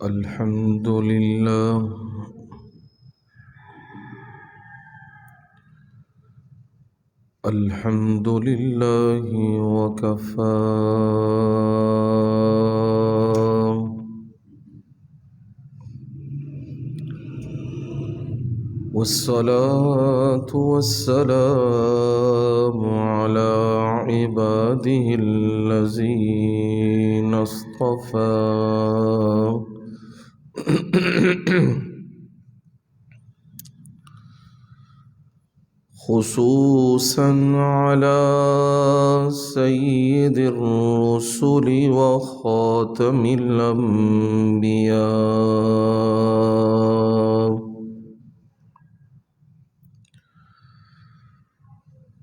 الحمد لله الحمد لله وكفى والصلاة والسلام على عباده الذين اصطفى خصوصا على سيد الرسل وخاتم الأنبياء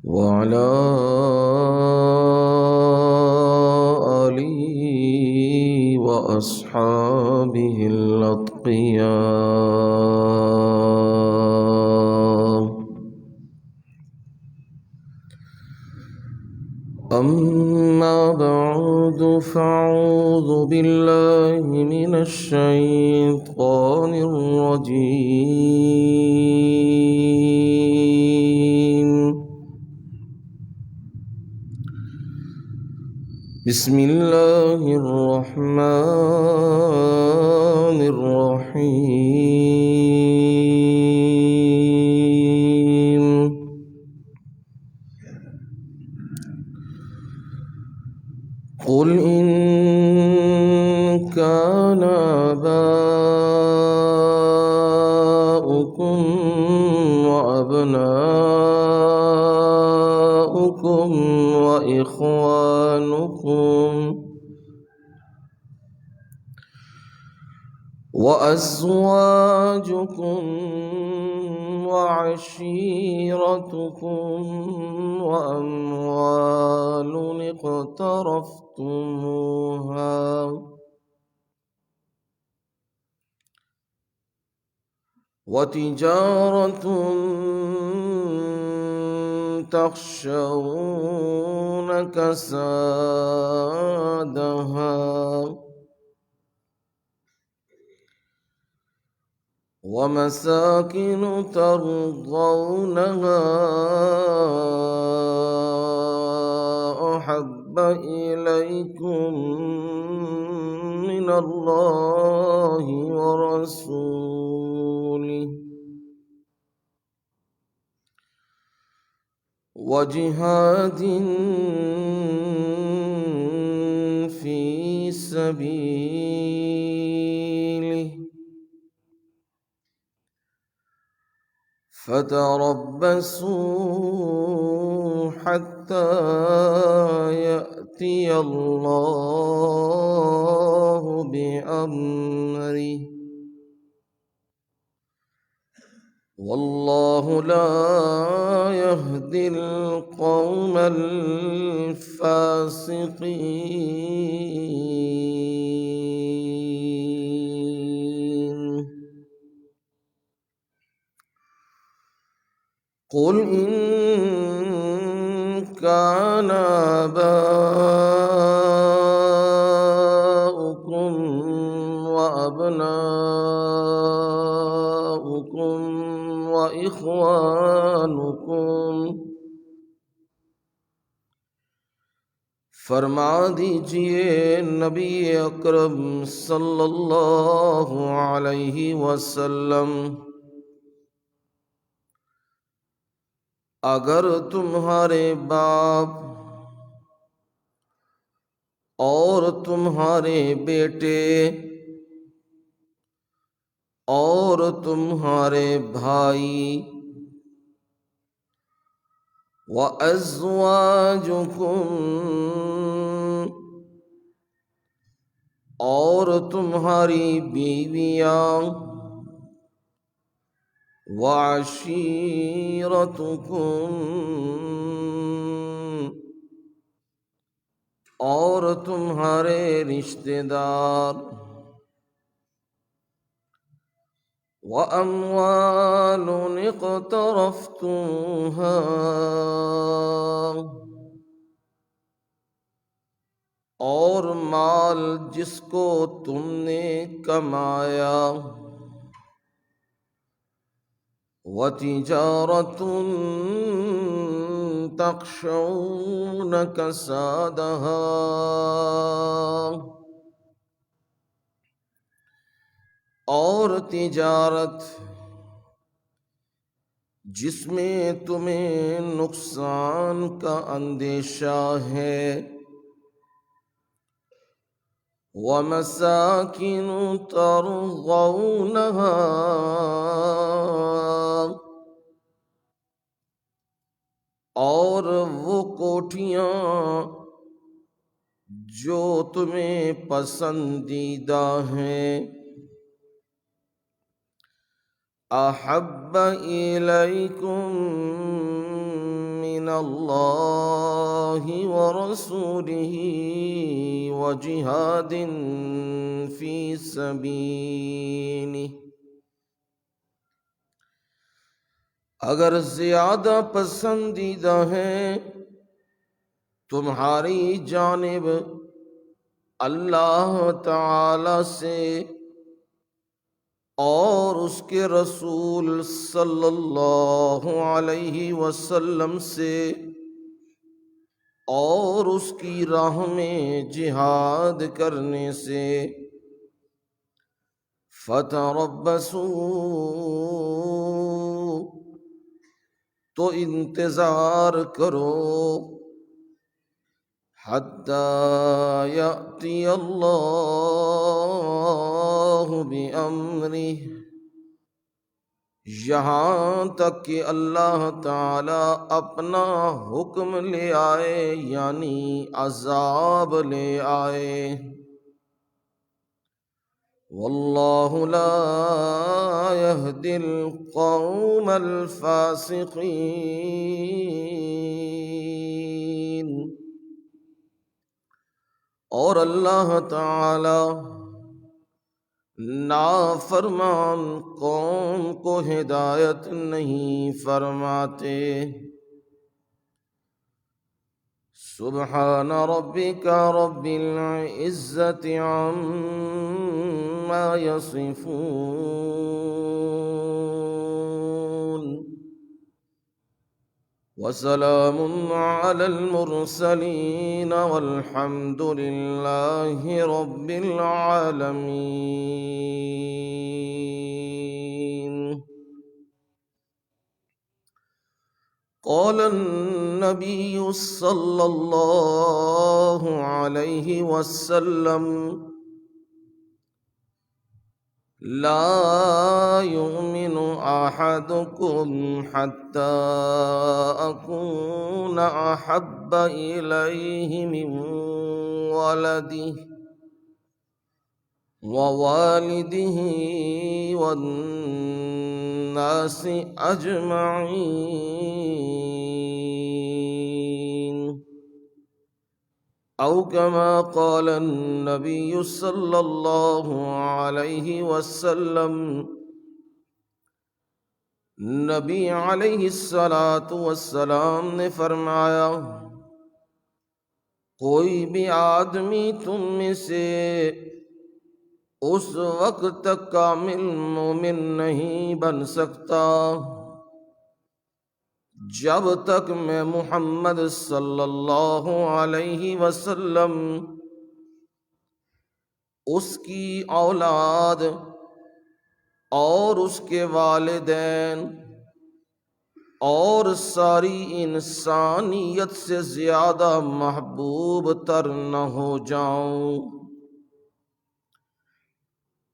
وعلى آله وأصحابه الأتقياء. أما بعد فأعوذ بالله من الشيطان الرجيم. بسم الله الرحمن الرحيم. قل إن كان آباؤكم وأبناؤكم وإخوانكم وأزواجكم وعشيرتكم وأموال اقترفتموها وتجارة تخشون كسادها ومساكن ترضونها أحب إليكم من الله ورسوله وجهاد في سبيله فتربصوا حتى يأتي الله بأمره والله لا يهدي القوم الفاسقين. قل إن كان آباؤكم وأبناؤكم وإخوانكم فرما دیجئے نبی اکرم صلی اللہ علیہ وسلم اگر تمہارے باپ اور تمہارے بیٹے اور تمہارے بھائی وَأَزْوَاجُكُمْ اور تمہاری بیویاں وَعَشِيرَتُكُمْ اور تمہارے رشتہ دار وَأَمْوَالٌ اقْتَرَفْتُمُوهَا اور مال جس کو تم نے کمایا، وَتِجَارَةٌ تَخْشَوْنَ كَسَادَهَا، اور تجارت جس میں تمہیں نقصان کا اندیشہ ہے، وَمَسَاكِنُ تَرْضَوْنَهَا، اور وہ کوٹھیاں جو تمہیں پسندیدہ ہیں، احب الیکم من اللہ ورسولہ وجہاد فی سبیلہ، اگر زیادہ پسندیدہ ہیں تمہاری جانب اللہ تعالی سے اور اس کے رسول صلی اللہ علیہ وسلم سے، اور اس کی راہ میں جہاد کرنے سے، فتربصوا، تو انتظار کرو، حتی یأتی اللہ بأمرہ، یہاں تک کہ اللہ تعالی اپنا حکم لے آئے، یعنی عذاب لے آئے۔ واللہ لا یہدی القوم الفاسقین، اور اللہ تعالی نافرمان قوم کو ہدایت نہیں فرماتے۔ سبحان ربک رب العزت عما یصفون، وسلام علی المرسلین والحمد للہ رب العالمین۔ قال النبی صلی اللہ علیہ وسلم، لا يؤمن أحدكم حتى أكون أحب إليه من ولده ووالده والناس أجمعين، أو كما قال النبي صلی اللہ علیہ وسلم، نبی علیہ السلام نے فرمایا، کوئی بھی آدمی تم میں سے اس وقت تک کامل مومن نہیں بن سکتا جب تک میں محمد صلی اللہ علیہ وسلم اس کی اولاد اور اس کے والدین اور ساری انسانیت سے زیادہ محبوب تر نہ ہو جاؤں۔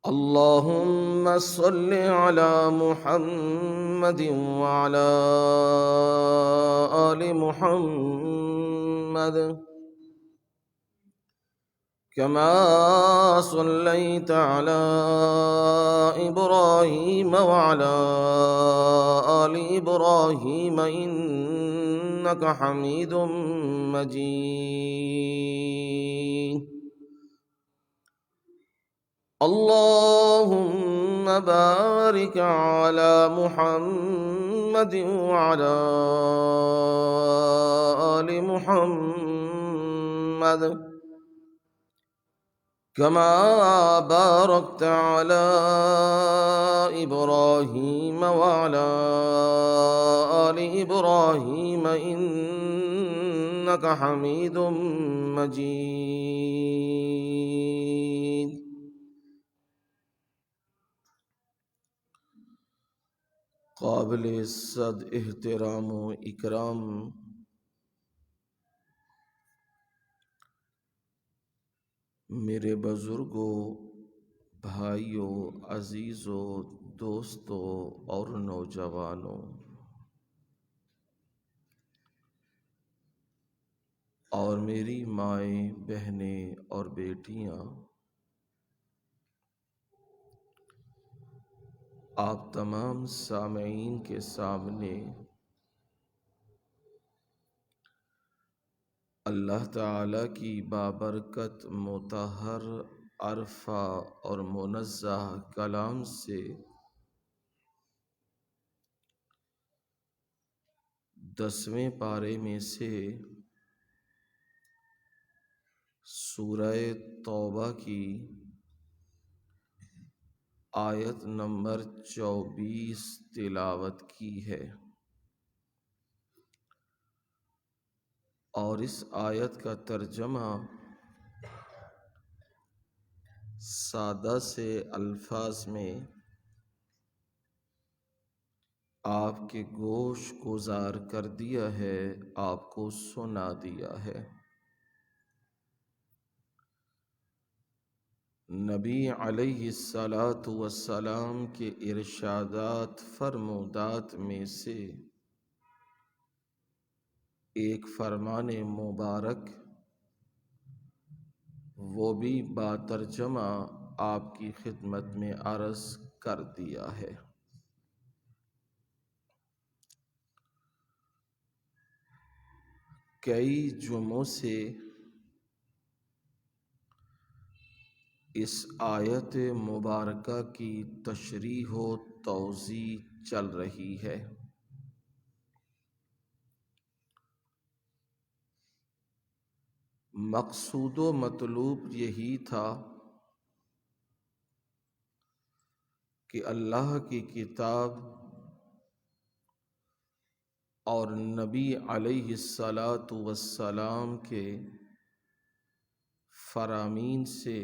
اللہم صل علی محمد وعلی آل محمد كما صليت على إبراهيم وعلى آل إبراهيم إنك حميد مجيد۔ اللهم بارك على محمد وعلى آل محمد كما باركت على إبراهيم وعلى آل إبراهيم إنك حميد مجيد. قابل عزت احترام و اکرام میرے بزرگوں، بھائیوں، عزیزوں، دوستوں اور نوجوانوں، اور میری مائیں، بہنیں اور بیٹیاں، آپ تمام سامعین کے سامنے اللہ تعالیٰ کی بابرکت مطہر عرفہ اور منزہ کلام سے 10ویں پارے میں سے سورہ توبہ کی آیت نمبر 24 تلاوت کی ہے، اور اس آیت کا ترجمہ سادہ سے الفاظ میں آپ کے گوش گزار کر دیا ہے، آپ کو سنا دیا ہے۔ نبی علیہ السلام کے ارشادات فرمودات میں سے ایک فرمان مبارک، وہ بھی باترجمہ آپ کی خدمت میں عرض کر دیا ہے۔ کئی جمعوں سے اس آیت مبارکہ کی تشریح و توضیح چل رہی ہے۔ مقصود و مطلوب یہی تھا کہ اللہ کی کتاب اور نبی علیہ السلام کے فرامین سے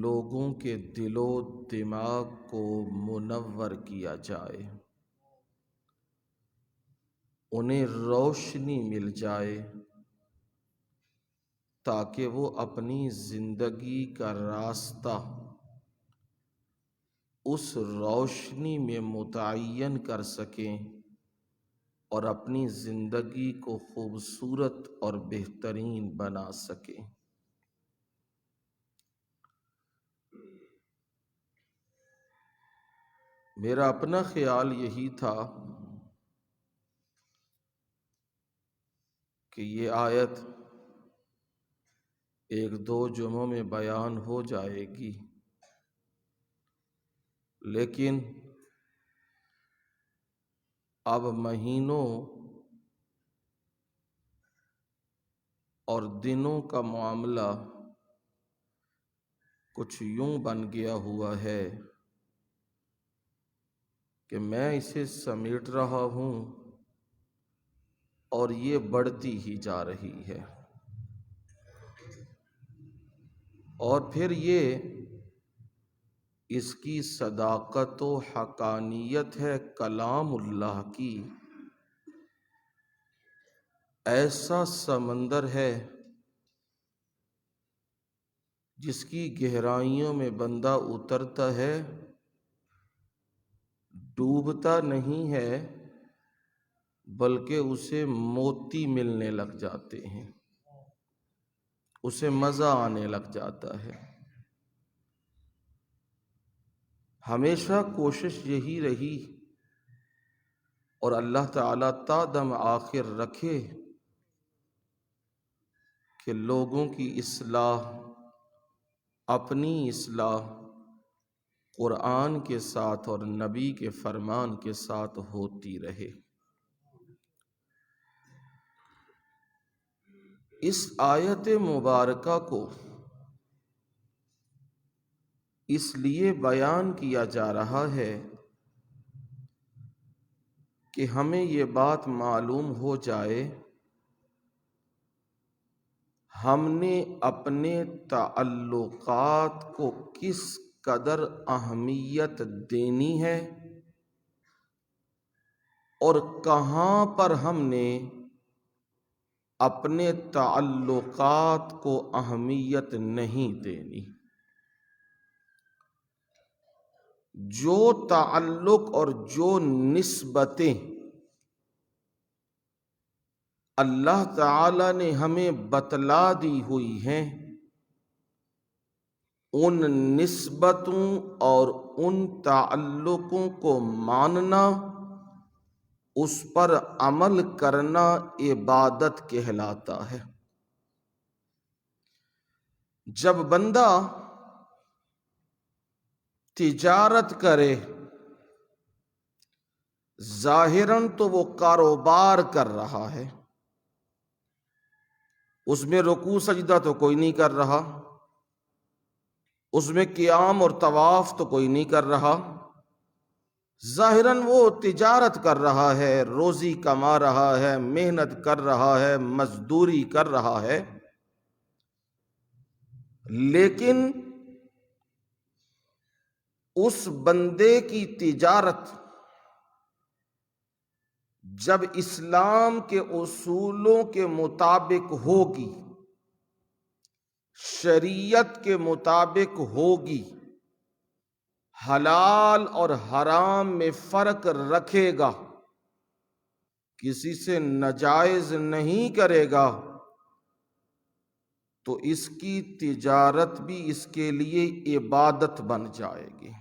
لوگوں کے دل و دماغ کو منور کیا جائے، انہیں روشنی مل جائے، تاکہ وہ اپنی زندگی کا راستہ اس روشنی میں متعین کر سکیں اور اپنی زندگی کو خوبصورت اور بہترین بنا سکیں۔ میرا اپنا خیال یہی تھا کہ یہ آیت 1-2 جمعوں میں بیان ہو جائے گی، لیکن اب مہینوں اور دنوں کا معاملہ کچھ یوں بن گیا ہوا ہے کہ میں اسے سمیٹ رہا ہوں اور یہ بڑھتی ہی جا رہی ہے، اور پھر یہ اس کی صداقت و حقانیت ہے کلام اللہ کی، ایسا سمندر ہے جس کی گہرائیوں میں بندہ اترتا ہے، ڈوبتا نہیں ہے بلکہ اسے موتی ملنے لگ جاتے ہیں، اسے مزہ آنے لگ جاتا ہے۔ ہمیشہ کوشش یہی رہی، اور اللہ تعالیٰ تا دم آخر رکھے کہ لوگوں کی اصلاح، اپنی اصلاح قرآن کے ساتھ اور نبی کے فرمان کے ساتھ ہوتی رہے۔ اس آیت مبارکہ کو اس لیے بیان کیا جا رہا ہے کہ ہمیں یہ بات معلوم ہو جائے ہم نے اپنے تعلقات کو کس قدر اہمیت دینی ہے اور کہاں پر ہم نے اپنے تعلقات کو اہمیت نہیں دینی۔ جو تعلق اور جو نسبتیں اللہ تعالی نے ہمیں بتلا دی ہوئی ہیں، ان نسبتوں اور ان تعلقوں کو ماننا، اس پر عمل کرنا عبادت کہلاتا ہے۔ جب بندہ تجارت کرے، ظاہراً تو وہ کاروبار کر رہا ہے، اس میں رکوع سجدہ تو کوئی نہیں کر رہا، اس میں قیام اور طواف تو کوئی نہیں کر رہا، ظاہراً وہ تجارت کر رہا ہے، روزی کما رہا ہے، محنت کر رہا ہے، مزدوری کر رہا ہے، لیکن اس بندے کی تجارت جب اسلام کے اصولوں کے مطابق ہوگی، شریعت کے مطابق ہوگی، حلال اور حرام میں فرق رکھے گا، کسی سے ناجائز نہیں کرے گا، تو اس کی تجارت بھی اس کے لیے عبادت بن جائے گی۔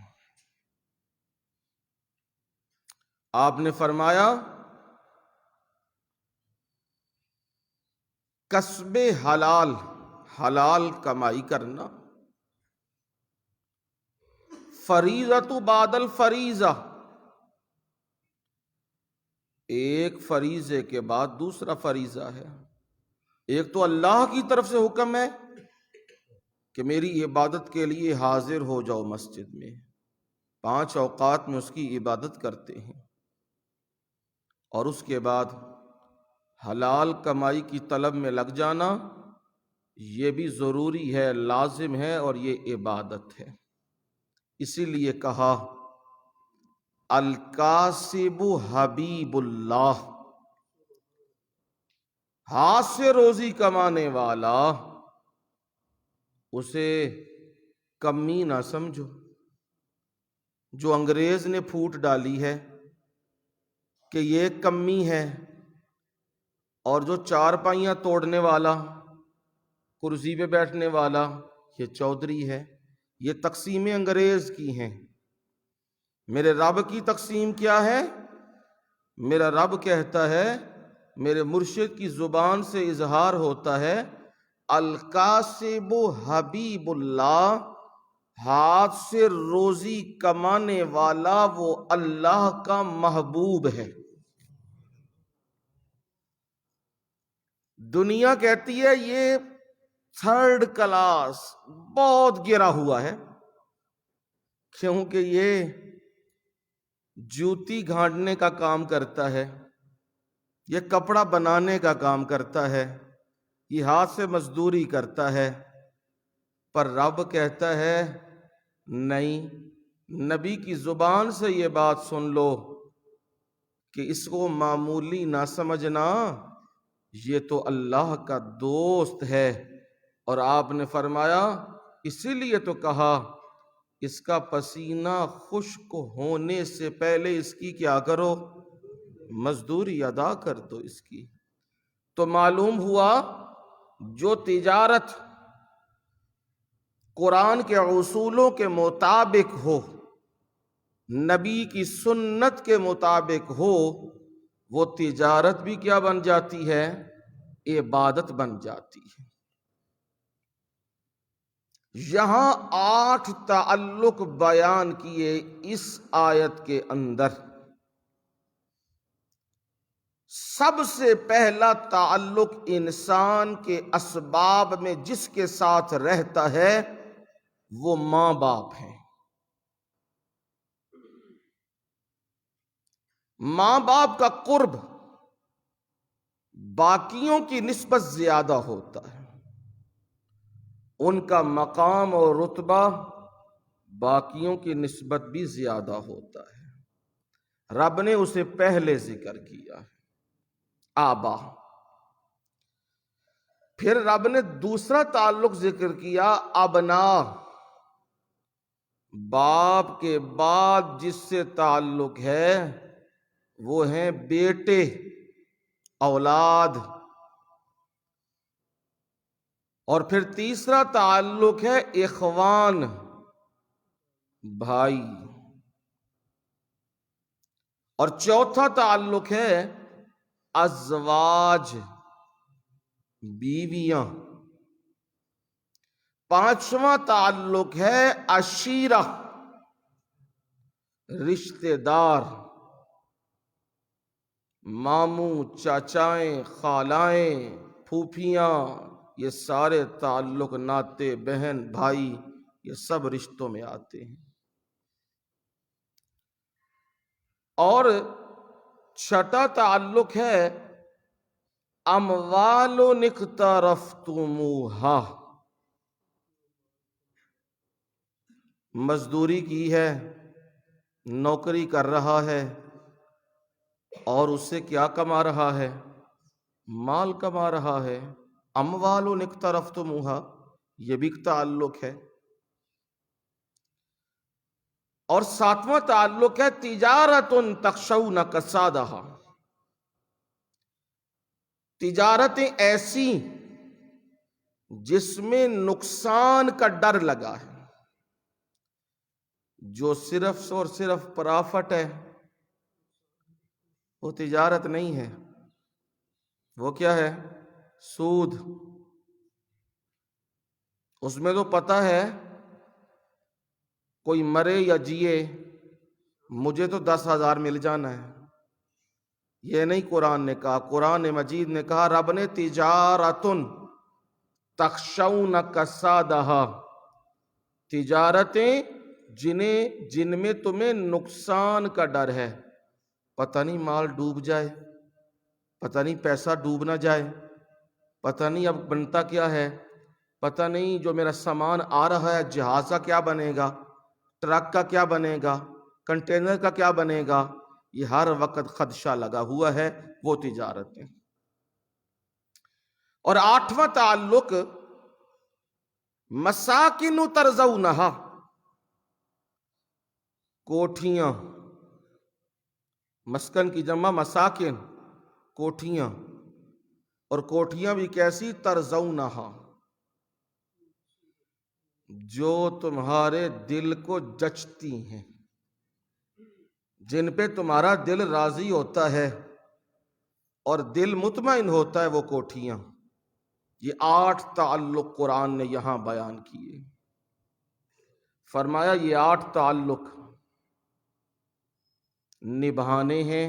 آپ نے فرمایا کسب حلال، حلال کمائی کرنا، فریضۃ بعد الفریضہ، ایک فریضے کے بعد دوسرا فریضہ ہے۔ ایک تو اللہ کی طرف سے حکم ہے کہ میری عبادت کے لیے حاضر ہو جاؤ مسجد میں، 5 اوقات میں اس کی عبادت کرتے ہیں، اور اس کے بعد حلال کمائی کی طلب میں لگ جانا، یہ بھی ضروری ہے، لازم ہے، اور یہ عبادت ہے۔ اسی لیے کہا الکاسب حبیب اللہ، ہاتھ سے روزی کمانے والا، اسے کمی نہ سمجھو۔ جو انگریز نے پھوٹ ڈالی ہے کہ یہ کمی ہے، اور جو چارپائیاں توڑنے والا، کرسی پہ بیٹھنے والا، یہ چودھری ہے، یہ تقسیمیں انگریز کی ہیں۔ میرے رب کی تقسیم کیا ہے؟ میرا رب کہتا ہے، میرے مرشد کی زبان سے اظہار ہوتا ہے، الکاسب حبیب اللہ، ہاتھ سے روزی کمانے والا وہ اللہ کا محبوب ہے۔ دنیا کہتی ہے یہ 3rd کلاس، بہت گرا ہوا ہے، کیونکہ یہ جوتی گھانٹنے کا کام کرتا ہے، یہ کپڑا بنانے کا کام کرتا ہے، یہ ہاتھ سے مزدوری کرتا ہے۔ پر رب کہتا ہے نہیں، نبی کی زبان سے یہ بات سن لو کہ اس کو معمولی نہ سمجھنا، یہ تو اللہ کا دوست ہے۔ اور آپ نے فرمایا اسی لیے تو کہا اس کا پسینہ خشک ہونے سے پہلے اس کی کیا کرو؟ مزدوری ادا کر دو اس کی۔ تو معلوم ہوا جو تجارت قرآن کے اصولوں کے مطابق ہو، نبی کی سنت کے مطابق ہو، وہ تجارت بھی کیا بن جاتی ہے؟ عبادت بن جاتی ہے۔ یہاں 8 تعلق بیان کیے اس آیت کے اندر۔ سب سے پہلا تعلق انسان کے اسباب میں جس کے ساتھ رہتا ہے وہ ماں باپ ہیں۔ ماں باپ کا قرب باقیوں کی نسبت زیادہ ہوتا ہے، ان کا مقام اور رتبہ باقیوں کی نسبت بھی زیادہ ہوتا ہے۔ رب نے اسے پہلے ذکر کیا ہے، آبا۔ پھر رب نے دوسرا تعلق ذکر کیا، ابنا۔ باپ کے بعد جس سے تعلق ہے وہ ہیں بیٹے، اولاد۔ اور پھر تیسرا تعلق ہے اخوان، بھائی۔ اور چوتھا تعلق ہے ازواج، بیویاں۔ پانچواں تعلق ہے عشیرہ، رشتے دار، ماموں، چاچائیں، خالائیں، پھوپھیاں۔ یہ سارے تعلق ناتے، بہن، بھائی، یہ سب رشتوں میں آتے ہیں۔ اور چھٹا تعلق ہے اموال اقترفتموہا، مزدوری کی ہے، نوکری کر رہا ہے اور اس سے کیا کما رہا ہے؟ مال کما رہا ہے۔ اموال اقترفتموہا، یہ بھی تعلق ہے۔ اور ساتواں تعلق ہے تجارت تخشون کسادہا، تجارتیں ایسی جس میں نقصان کا ڈر لگا ہے، جو صرف اور صرف پرافٹ ہے وہ تجارت نہیں ہے، وہ کیا ہے؟ سود۔ اس میں تو پتہ ہے کوئی مرے یا جیے مجھے تو 10,000 مل جانا ہے۔ یہ نہیں قرآن نے کہا، قرآن مجید نے کہا، رب نے تجارتن تخشون کسادہا، تجارتیں جن میں تمہیں نقصان کا ڈر ہے، پتہ نہیں مال ڈوب جائے، پتہ نہیں پیسہ ڈوب نہ جائے، پتہ نہیں اب بنتا کیا ہے، پتہ نہیں جو میرا سامان آ رہا ہے جہاز کا کیا بنے گا، ٹرک کا کیا بنے گا، کنٹینر کا کیا بنے گا۔ یہ ہر وقت خدشہ لگا ہوا ہے، وہ تجارتیں۔ اور آٹھواں تعلق مساکن ترضونہا، کوٹھیاں۔ مسکن کی جمع مساکن، کوٹھیاں۔ اور کوٹھیاں بھی کیسی؟ ترضونہا، جو تمہارے دل کو جچتی ہیں، جن پہ تمہارا دل راضی ہوتا ہے اور دل مطمئن ہوتا ہے، وہ کوٹھیاں۔ یہ 8 تعلق قرآن نے یہاں بیان کیے۔ فرمایا یہ 8 تعلق نبھانے ہیں،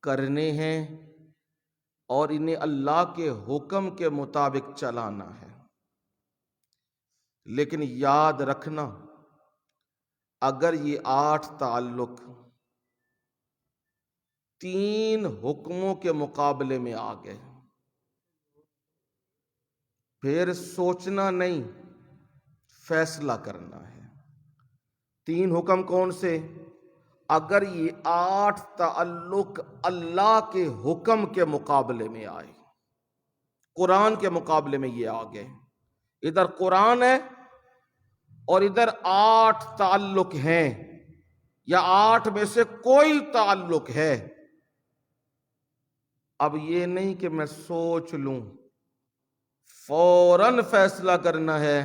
کرنے ہیں، اور انہیں اللہ کے حکم کے مطابق چلانا ہے۔ لیکن یاد رکھنا، اگر یہ 8 تعلق 3 حکموں کے مقابلے میں آ گئے، پھر سوچنا نہیں، فیصلہ کرنا ہے۔ 3 حکم کون سے؟ اگر یہ 8 تعلق اللہ کے حکم کے مقابلے میں آئے، قرآن کے مقابلے میں یہ آ گئے، ادھر قرآن ہے اور ادھر 8 تعلق ہیں، یا 8 میں سے کوئی تعلق ہے، اب یہ نہیں کہ میں سوچ لوں، فوراً فیصلہ کرنا ہے۔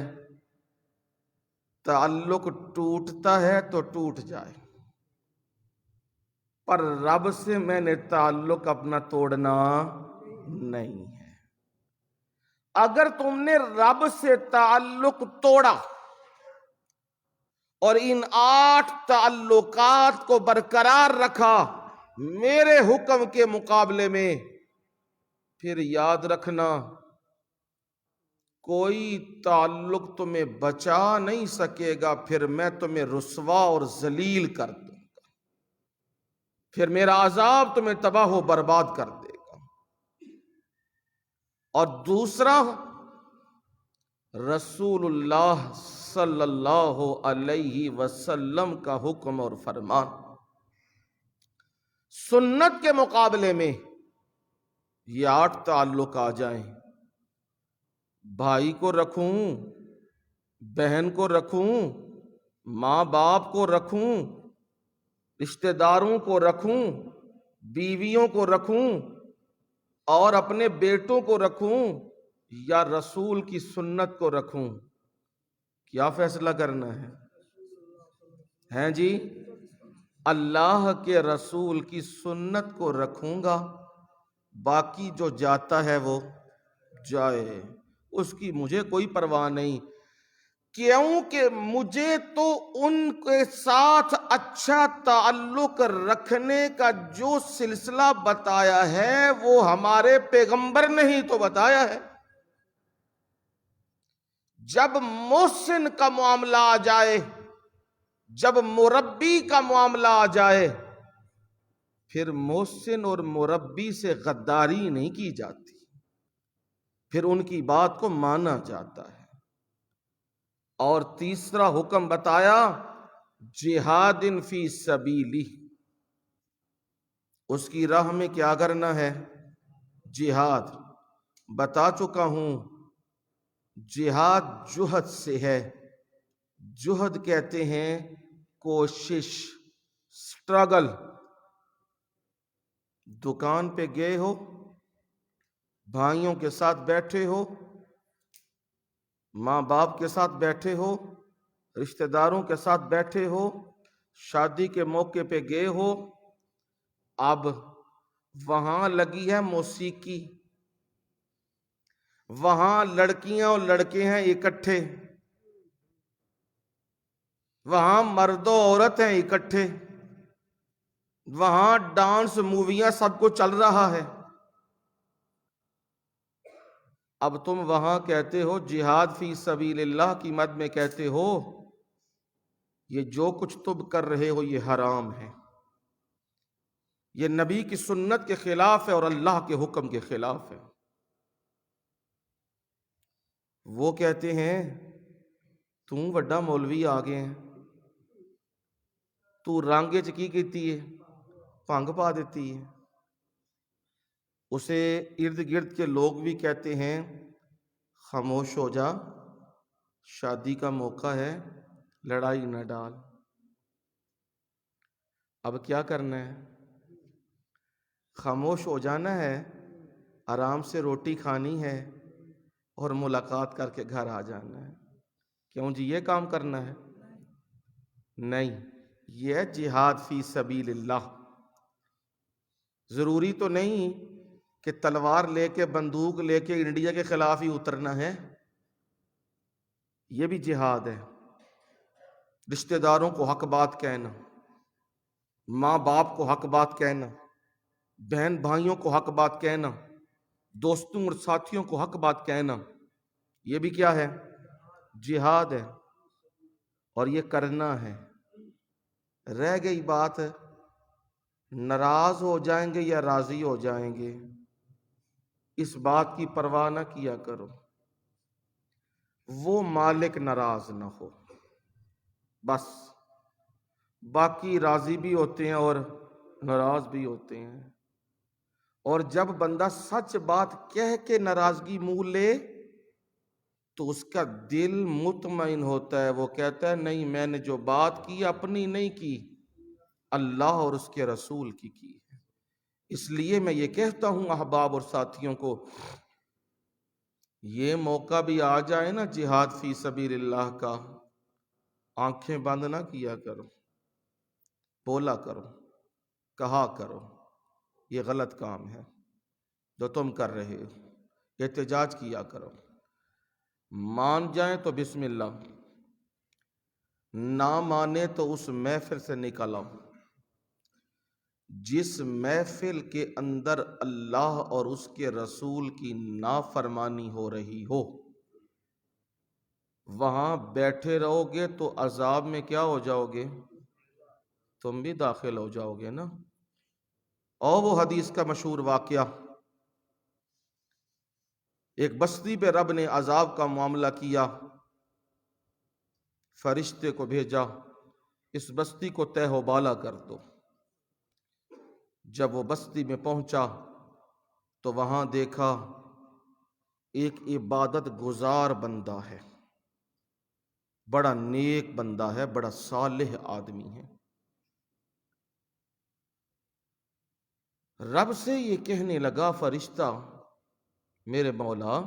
تعلق ٹوٹتا ہے تو ٹوٹ جائے، پر رب سے میں نے تعلق اپنا توڑنا نہیں ہے۔ اگر تم نے رب سے تعلق توڑا اور ان 8 تعلقات کو برقرار رکھا میرے حکم کے مقابلے میں، پھر یاد رکھنا کوئی تعلق تمہیں بچا نہیں سکے گا، پھر میں تمہیں رسوا اور ذلیل کر دوں گا، پھر میرا عذاب تمہیں تباہ و برباد کر دے گا۔ اور دوسرا، رسول اللہ صلی اللہ علیہ وسلم کا حکم اور فرمان، سنت کے مقابلے میں یہ 8 تعلق آ جائیں، بھائی کو رکھوں، بہن کو رکھوں، ماں باپ کو رکھوں، رشتہ داروں کو رکھوں، بیویوں کو رکھوں، اور اپنے بیٹوں کو رکھوں، یا رسول کی سنت کو رکھوں؟ کیا فیصلہ کرنا ہے جی؟ اللہ کے رسول کی سنت کو رکھوں گا، باقی جو جاتا ہے وہ جائے، اس کی مجھے کوئی پرواہ نہیں، کیونکہ مجھے تو ان کے ساتھ اچھا تعلق رکھنے کا جو سلسلہ بتایا ہے وہ ہمارے پیغمبر نے ہی تو بتایا ہے۔ جب محسن کا معاملہ آ جائے، جب مربی کا معاملہ آ جائے، پھر محسن اور مربی سے غداری نہیں کی جاتی، پھر ان کی بات کو مانا جاتا ہے۔ اور تیسرا حکم بتایا، جہاد فی سبیلہ، اس کی راہ میں کیا کرنا ہے؟ جہاد۔ بتا چکا ہوں جہاد جہد سے ہے، جہد کہتے ہیں کوشش، سٹرگل۔ دکان پہ گئے ہو، بھائیوں کے ساتھ بیٹھے ہو، ماں باپ کے ساتھ بیٹھے ہو، رشتہ داروں کے ساتھ بیٹھے ہو، شادی کے موقع پہ گئے ہو، اب وہاں لگی ہے موسیقی، وہاں لڑکیاں اور لڑکے ہیں اکٹھے، وہاں مرد و عورت ہیں اکٹھے، وہاں ڈانس، موویاں، سب کچھ چل رہا ہے۔ اب تم وہاں کہتے ہو جہاد فی سبیل اللہ کی مد میں کہتے ہو یہ جو کچھ تم کر رہے ہو یہ حرام ہے، یہ نبی کی سنت کے خلاف ہے اور اللہ کے حکم کے خلاف ہے۔ وہ کہتے ہیں تم وڈا مولوی آ گئے ہیں، تو رانگے چ کی کیتی ہے؟ بھنگ پا دیتی ہے۔ اسے ارد گرد کے لوگ بھی کہتے ہیں خاموش ہو جا، شادی کا موقع ہے، لڑائی نہ ڈال۔ اب کیا کرنا ہے؟ خاموش ہو جانا ہے، آرام سے روٹی کھانی ہے اور ملاقات کر کے گھر آ جانا ہے۔ کیوں جی یہ کام کرنا ہے؟ نہیں، یہ جہاد فی سبیل اللہ۔ ضروری تو نہیں کہ تلوار لے کے، بندوق لے کے انڈیا کے خلاف ہی اترنا ہے، یہ بھی جہاد ہے۔ رشتہ داروں کو حق بات کہنا، ماں باپ کو حق بات کہنا، بہن بھائیوں کو حق بات کہنا، دوستوں اور ساتھیوں کو حق بات کہنا، یہ بھی کیا ہے؟ جہاد ہے، اور یہ کرنا ہے۔ رہ گئی بات ناراض ہو جائیں گے یا راضی ہو جائیں گے، اس بات کی پرواہ نہ کیا کرو، وہ مالک ناراض نہ ہو، بس۔ باقی راضی بھی ہوتے ہیں اور ناراض بھی ہوتے ہیں، اور جب بندہ سچ بات کہہ کے ناراضگی منہ لے تو اس کا دل مطمئن ہوتا ہے، وہ کہتا ہے نہیں، میں نے جو بات کی اپنی نہیں کی، اللہ اور اس کے رسول کی ہے۔ اس لیے میں یہ کہتا ہوں احباب اور ساتھیوں کو، یہ موقع بھی آ جائے نا جہاد فی سبیل اللہ کا، آنکھیں بند نہ کیا کرو، بولا کرو، کہا کرو یہ غلط کام ہے جو تم کر رہے ہو، احتجاج کیا کرو، مان جائیں تو بسم اللہ، نہ مانے تو اس محفل سے نکل آؤ۔ جس محفل کے اندر اللہ اور اس کے رسول کی نافرمانی ہو رہی ہو، وہاں بیٹھے رہو گے تو عذاب میں کیا ہو جاؤ گے؟ تم بھی داخل ہو جاؤ گے نا۔ اور وہ حدیث کا مشہور واقعہ، ایک بستی پہ رب نے عذاب کا معاملہ کیا، فرشتے کو بھیجا، اس بستی کو تہ و بالا کر دو۔ جب وہ بستی میں پہنچا تو وہاں دیکھا ایک عبادت گزار بندہ ہے، بڑا نیک بندہ ہے، بڑا صالح آدمی ہے۔ رب سے یہ کہنے لگا فرشتہ، میرے مولا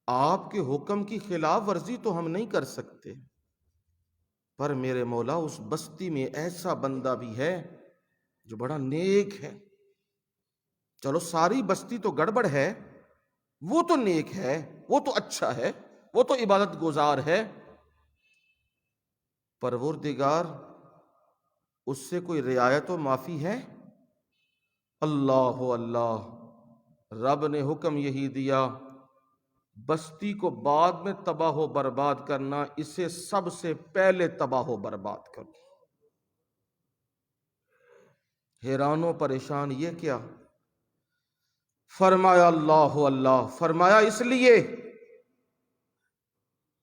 آپ کے حکم کی خلاف ورزی تو ہم نہیں کر سکتے، پر میرے مولا اس بستی میں ایسا بندہ بھی ہے جو بڑا نیک ہے۔ چلو ساری بستی تو گڑبڑ ہے، وہ تو نیک ہے، وہ تو اچھا ہے، وہ تو عبادت گزار ہے، پروردگار اس سے کوئی رعایت و معافی ہے؟ اللہ اللہ، رب نے حکم یہی دیا، بستی کو بعد میں تباہ و برباد کرنا، اسے سب سے پہلے تباہ و برباد کرو۔ حیران و پریشان، یہ کیا؟ فرمایا اللہ اللہ، فرمایا اس لیے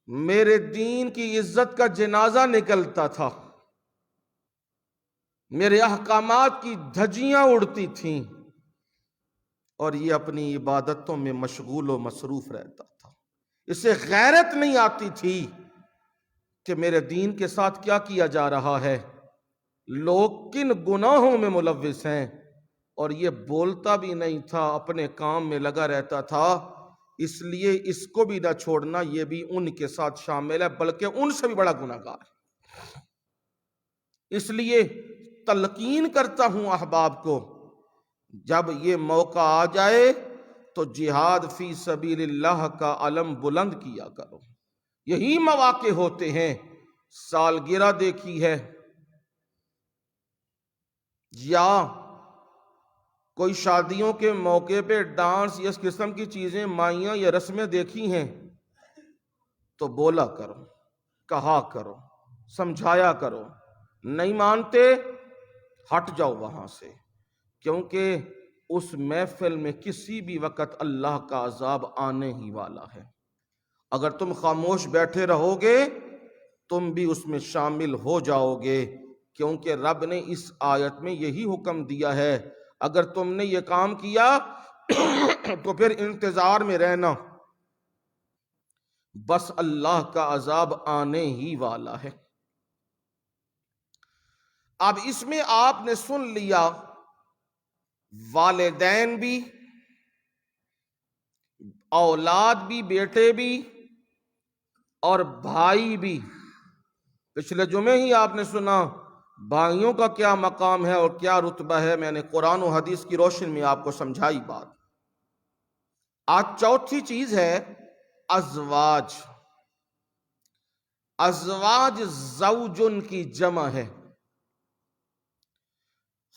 میرے دین کی عزت کا جنازہ نکلتا تھا، میرے احکامات کی دھجیاں اڑتی تھیں، اور یہ اپنی عبادتوں میں مشغول و مصروف رہتا تھا۔ اسے غیرت نہیں آتی تھی کہ میرے دین کے ساتھ کیا کیا جا رہا ہے، لوگ کن گناہوں میں ملوث ہیں، اور یہ بولتا بھی نہیں تھا، اپنے کام میں لگا رہتا تھا۔ اس لیے اس کو بھی نہ چھوڑنا، یہ بھی ان کے ساتھ شامل ہے، بلکہ ان سے بھی بڑا گناہگار ہے۔ اس لیے تلقین کرتا ہوں احباب کو، جب یہ موقع آ جائے تو جہاد فی سبیل اللہ کا علم بلند کیا کرو۔ یہی مواقع ہوتے ہیں، سالگرہ دیکھی ہے یا کوئی شادیوں کے موقع پہ ڈانس یا اس قسم کی چیزیں، مائیاں یا رسمیں دیکھی ہیں، تو بولا کرو، کہا کرو، سمجھایا کرو۔ نہیں مانتے، ہٹ جاؤ وہاں سے، کیونکہ اس محفل میں کسی بھی وقت اللہ کا عذاب آنے ہی والا ہے۔ اگر تم خاموش بیٹھے رہو گے، تم بھی اس میں شامل ہو جاؤ گے، کیونکہ رب نے اس آیت میں یہی حکم دیا ہے، اگر تم نے یہ کام کیا تو پھر انتظار میں رہنا، بس اللہ کا عذاب آنے ہی والا ہے۔ اب اس میں آپ نے سن لیا، والدین بھی، اولاد بھی، بیٹے بھی اور بھائی بھی۔ پچھلے جمعے ہی آپ نے سنا بھائیوں کا کیا مقام ہے اور کیا رتبہ ہے، میں نے قرآن و حدیث کی روشنی میں آپ کو سمجھائی بات۔ آج چوتھی چیز ہے ازواج۔ ازواج زوجن کی جمع ہے،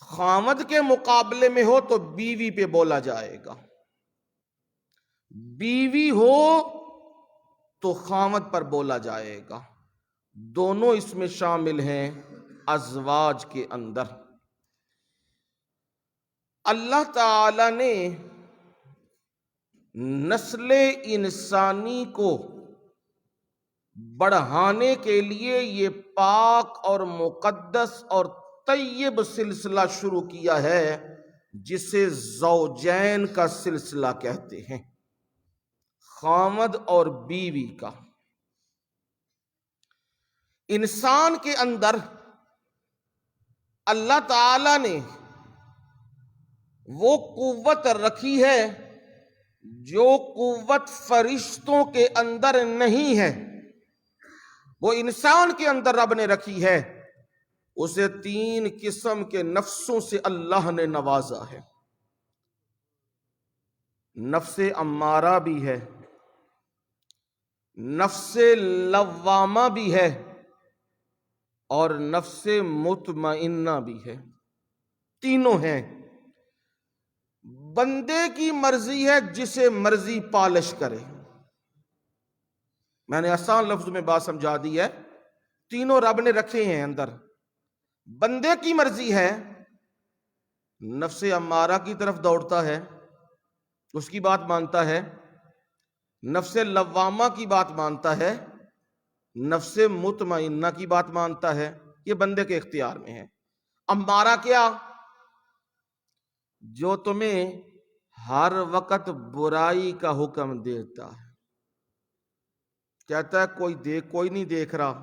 خامد کے مقابلے میں ہو تو بیوی پہ بولا جائے گا، بیوی ہو تو خامد پر بولا جائے گا، دونوں اس میں شامل ہیں ازواج کے اندر۔ اللہ تعالی نے نسل انسانی کو بڑھانے کے لیے یہ پاک اور مقدس اور طیب سلسلہ شروع کیا ہے، جسے زوجین کا سلسلہ کہتے ہیں، خامد اور بیوی کا۔ انسان کے اندر اللہ تعالی نے وہ قوت رکھی ہے جو قوت فرشتوں کے اندر نہیں ہے، وہ انسان کے اندر رب نے رکھی ہے۔ اسے 3 قسم کے نفسوں سے اللہ نے نوازا ہے، نفس امارہ بھی ہے، نفس لوامہ بھی ہے، اور نفس مطمئنہ بھی ہے۔ تینوں ہیں. بندے کی مرضی ہے جسے مرضی پالش کرے. میں نے آسان لفظ میں بات سمجھا دی ہے. تینوں رب نے رکھے ہیں اندر. بندے کی مرضی ہے، نفس امارہ کی طرف دوڑتا ہے، اس کی بات مانتا ہے. نفس لوامہ کی بات مانتا ہے، نفس مطمئنہ کی بات مانتا ہے. یہ بندے کے اختیار میں ہے. امارہ کیا؟ جو تمہیں ہر وقت برائی کا حکم دیتا ہے. کہتا ہے کوئی نہیں دیکھ رہا،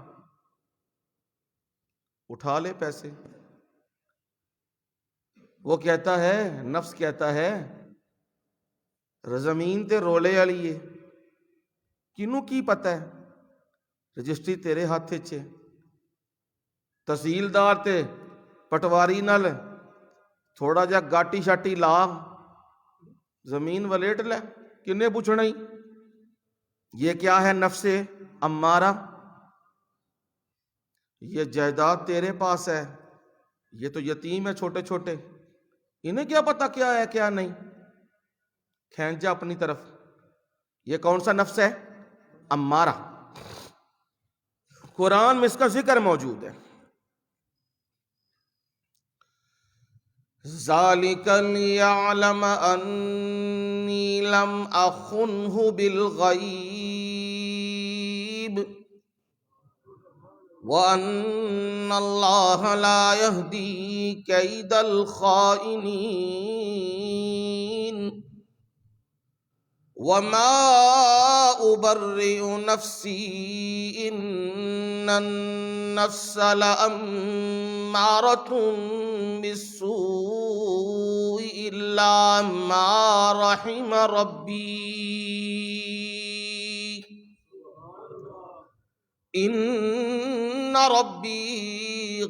اٹھا لے پیسے. وہ کہتا ہے، نفس کہتا ہے زمین تے رولے والی ہے، کنوں کی پتہ ہے، رجسٹری تیرے ہاتھ چ. تحصیلدار تے پٹواری نال تھوڑا جا گاٹی شاٹی لا، زمین ولیٹ لے، کنے پوچھنا ہی. یہ کیا ہے؟ نفس امارہ. یہ جائیداد تیرے پاس ہے، یہ تو یتیم ہے چھوٹے چھوٹے، انہیں کیا پتا کیا ہے کیا نہیں، کھینچ جا اپنی طرف. یہ کون سا نفس ہے؟ امارہ. قرآن میں اس کا ذکر موجود ہے. ذَلِكَ لِيَعْلَمَ أَنِّي لَمْ أَخُنْهُ بِالْغَيْبِ وَأَنَّ اللَّهَ لَا يَهْدِي كَيْدَ الْخَائِنِينَ وَمَا أُبَرِّئُ نَفْسِي إِنَّ النَّفْسَ لَأَمَّارَةٌ بِالسُّوءِ إِلَّا مَا رَحِمَ رَبِّي إِنَّ رَبِّي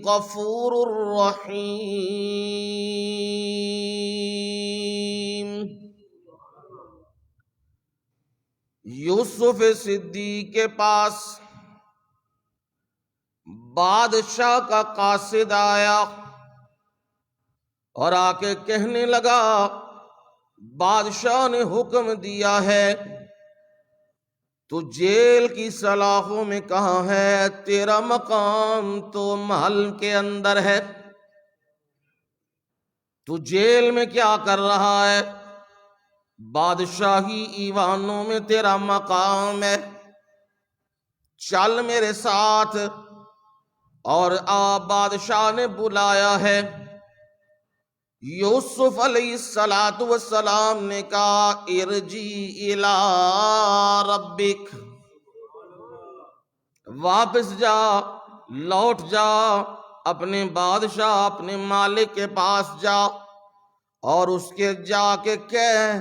غَفُورٌ رَحِيمٌ. یوسف صدیق کے پاس بادشاہ کا قاصد آیا اور آ کے کہنے لگا، بادشاہ نے حکم دیا ہے تو جیل کی سلاخوں میں کہاں ہے، تیرا مقام تو محل کے اندر ہے، تو جیل میں کیا کر رہا ہے؟ بادشاہی ایوانوں میں تیرا مقام ہے، چل میرے ساتھ. اور بادشاہ نے بلایا ہے. یوسف علیہ السلام نے کہا، ارجی الی ربک، واپس جا، لوٹ جا اپنے بادشاہ، اپنے مالک کے پاس جا اور اس کے جا کے کہہ.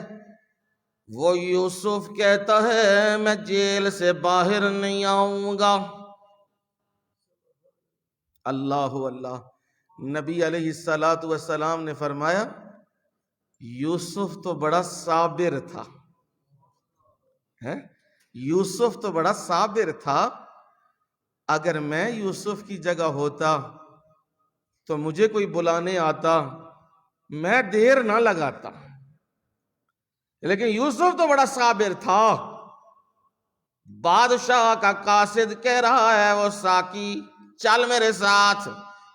وہ یوسف کہتا ہے، میں جیل سے باہر نہیں آؤں گا. اللہ اللہ. نبی علیہ السلام نے فرمایا، یوسف تو بڑا صابر تھا. یوسف تو بڑا صابر تھا. اگر میں یوسف کی جگہ ہوتا تو مجھے کوئی بلانے آتا، میں دیر نہ لگاتا. لیکن یوسف تو بڑا صابر تھا. بادشاہ کا قاصد کہہ رہا ہے، وہ ساقی چل میرے ساتھ،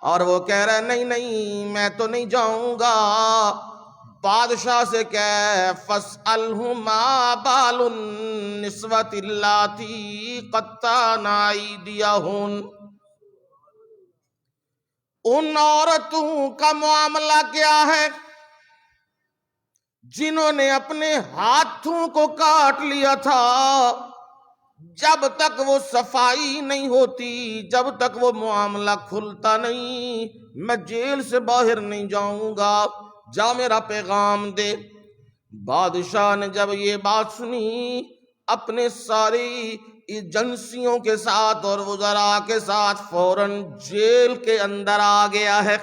اور وہ کہہ رہا ہے نہیں نہیں میں تو نہیں جاؤں گا. بادشاہ سے کہہ، فَاسْأَلْهُ مَا بَالُ النِّسْوَةِ اللَّاتِي قَطَّعْنَ أَيْدِيَهُنَّ، ان عورتوں کا معاملہ کیا ہے جنہوں نے اپنے ہاتھوں کو کاٹ لیا تھا. جب تک وہ صفائی نہیں ہوتی، جب تک وہ معاملہ کھلتا نہیں، میں جیل سے باہر نہیں جاؤں گا. جا میرا پیغام دے. بادشاہ نے جب یہ بات سنی، اپنے ساری ایجنسیوں کے ساتھ اور وزراء کے ساتھ فوراً جیل کے اندر آ گیا ہے.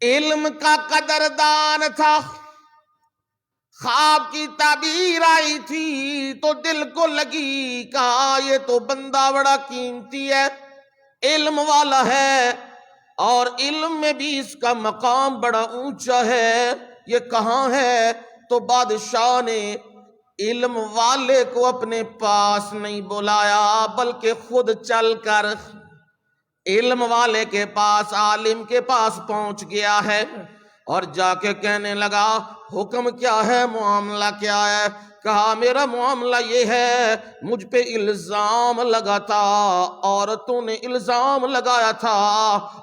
علم کا قدردان تھا. خواب کی تعبیر آئی تھی تو دل کو لگی، کہا یہ تو بندہ بڑا قیمتی ہے، علم والا ہے، اور علم میں بھی اس کا مقام بڑا اونچا ہے۔ یہ کہاں ہے؟ تو بادشاہ نے علم والے کو اپنے پاس نہیں بلایا، بلکہ خود چل کر علم والے کے پاس، عالم کے پاس پہنچ گیا ہے، اور جا کے کہنے لگا حکم کیا ہے، معاملہ کیا ہے؟ کہا میرا معاملہ یہ ہے، مجھ پہ الزام لگا تھا، عورتوں نے الزام لگایا تھا،